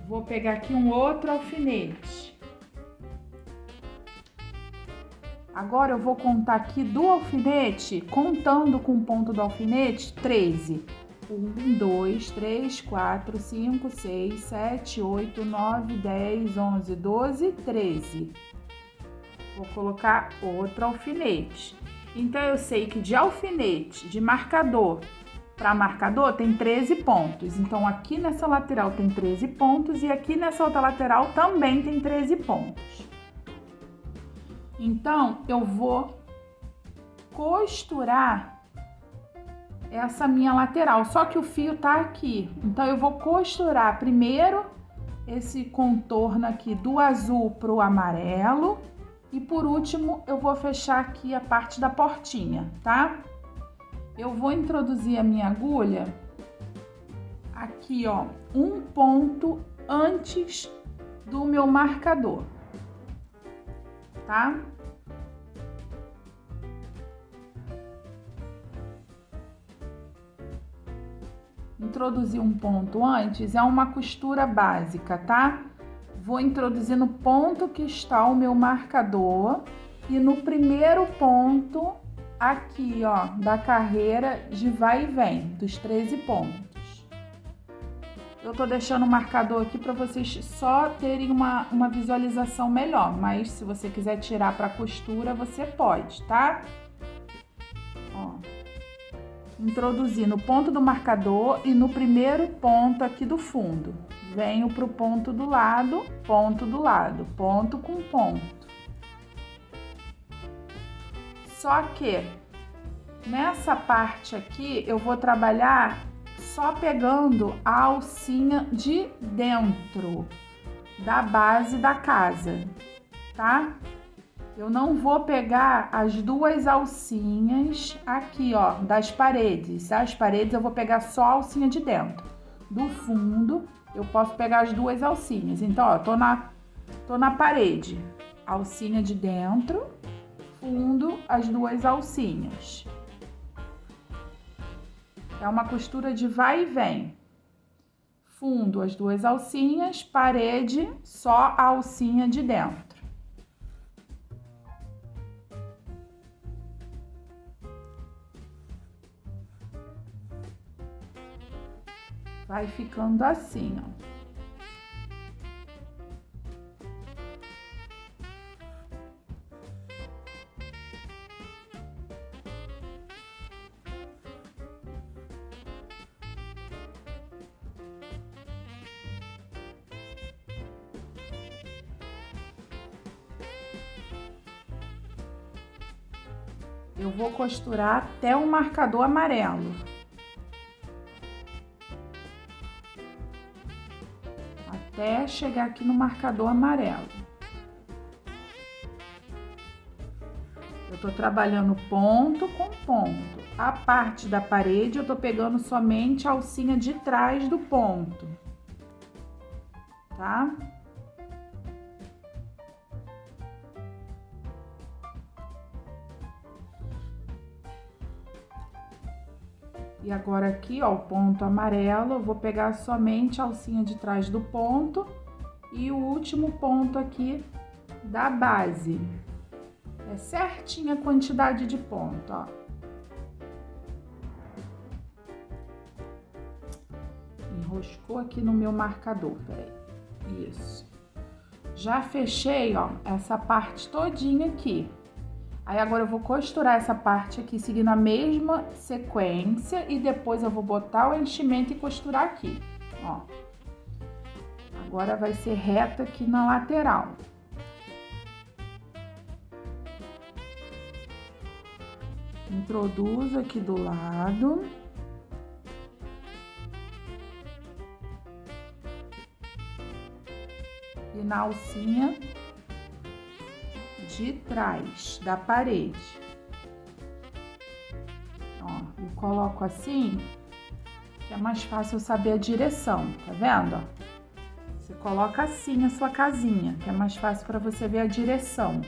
Vou pegar aqui um outro alfinete. Agora eu vou contar aqui do alfinete, contando com o ponto do alfinete, 13. 1, 2, 3, 4, 5, 6, 7, 8, 9, 10, 11, 12, 13. Vou colocar outro alfinete. Então, eu sei que de alfinete, de marcador para marcador, tem 13 pontos. Então, aqui nessa lateral tem 13 pontos e aqui nessa outra lateral também tem 13 pontos. Então, eu vou costurar essa minha lateral, só que o fio tá aqui. Então, eu vou costurar primeiro esse contorno aqui do azul pro amarelo e por último, eu vou fechar aqui a parte da portinha, tá? Eu vou introduzir a minha agulha aqui, ó, um ponto antes do meu marcador, tá? Introduzir um ponto antes é uma costura básica, tá? vou introduzir no ponto que está o meu marcador e no primeiro ponto aqui, ó, da carreira de vai e vem, dos 13 pontos. Eu tô deixando o marcador aqui para vocês só terem uma visualização melhor, mas se você quiser tirar para costura, você pode, tá? Ó, introduzir no ponto do marcador e no primeiro ponto aqui do fundo. Venho pro ponto do lado, ponto com ponto. Só que nessa parte aqui eu vou trabalhar só pegando a alcinha de dentro da base da casa, tá? Eu não vou pegar as duas alcinhas aqui, ó, das paredes. Das paredes eu vou pegar só a alcinha de dentro. Do fundo eu posso pegar as duas alcinhas. Então, ó, tô na parede, alcinha de dentro, fundo, as duas alcinhas. É uma costura de vai e vem. Fundo, as duas alcinhas, parede, só a alcinha de dentro. Vai ficando assim, ó. Eu vou costurar até o marcador amarelo. Até chegar aqui no marcador amarelo. Eu tô trabalhando ponto com ponto. A parte da parede eu tô pegando somente a alcinha de trás do ponto, tá? E agora aqui, ó, o ponto amarelo, eu vou pegar somente a alcinha de trás do ponto e o último ponto aqui da base. É certinha a quantidade de ponto, ó. Enroscou aqui no meu marcador, peraí. Isso. Já fechei, ó, essa parte todinha aqui. Aí agora eu vou costurar essa parte aqui seguindo a mesma sequência e depois eu vou botar o enchimento e costurar aqui, ó. Agora vai ser reto aqui na lateral. Introduzo aqui do lado. E na alcinha de trás da parede. Ó, eu coloco assim, que é mais fácil eu saber a direção, tá vendo? Ó, você coloca assim a sua casinha, que é mais fácil para você ver a direção.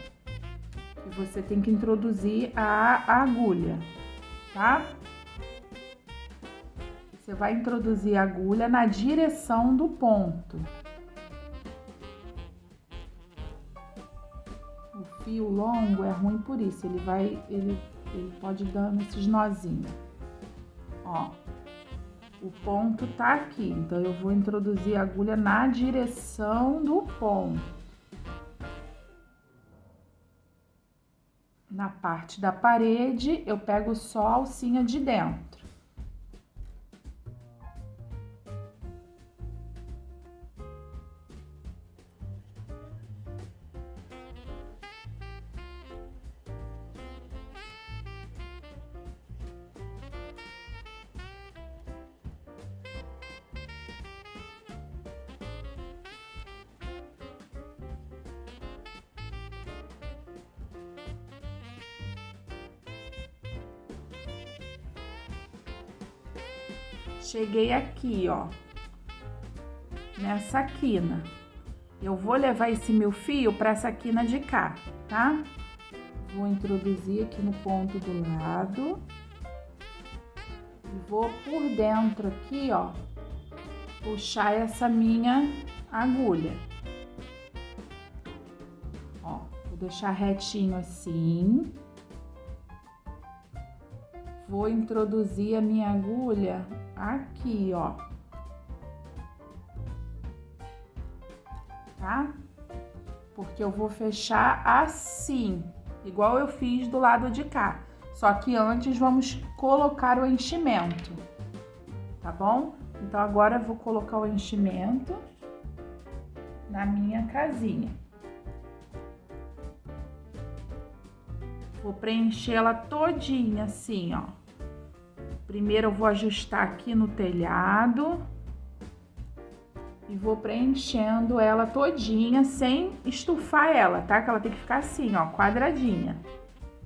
E você tem que introduzir a agulha, tá? Você vai introduzir a agulha na direção do ponto. O fio longo é ruim por isso, ele pode dar esses nozinhos. Ó, o ponto tá aqui, então eu vou introduzir a agulha na direção do ponto. Na parte da parede, eu pego só a alcinha de dentro. Cheguei aqui, ó, nessa quina. Eu vou levar esse meu fio para essa quina de cá, tá? Vou introduzir aqui no ponto do lado. E vou por dentro aqui, ó, puxar essa minha agulha. Vou deixar retinho assim. Vou introduzir a minha agulha aqui, ó. Tá? Porque eu vou fechar assim, igual eu fiz do lado de cá. Só que antes vamos colocar o enchimento, tá bom? Então agora eu vou colocar o enchimento na minha casinha. Vou preencher ela todinha assim, ó. Primeiro eu vou ajustar aqui no telhado e vou preenchendo ela todinha sem estufar ela, tá? Que ela tem que ficar assim, ó, quadradinha,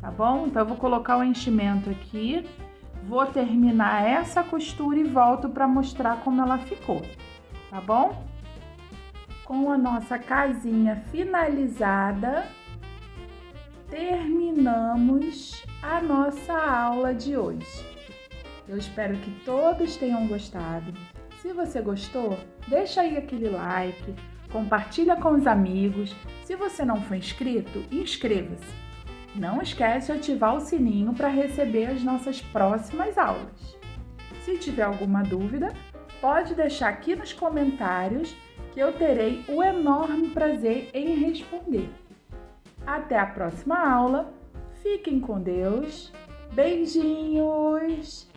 tá bom? Então eu vou colocar o enchimento aqui, vou terminar essa costura e volto para mostrar como ela ficou, tá bom? Com a nossa casinha finalizada, terminamos a nossa aula de hoje. Eu espero que todos tenham gostado. Se você gostou, deixa aí aquele like, compartilha com os amigos. Se você não for inscrito, inscreva-se. Não esquece de ativar o sininho para receber as nossas próximas aulas. Se tiver alguma dúvida, pode deixar aqui nos comentários que eu terei o enorme prazer em responder. Até a próxima aula. Fiquem com Deus. Beijinhos!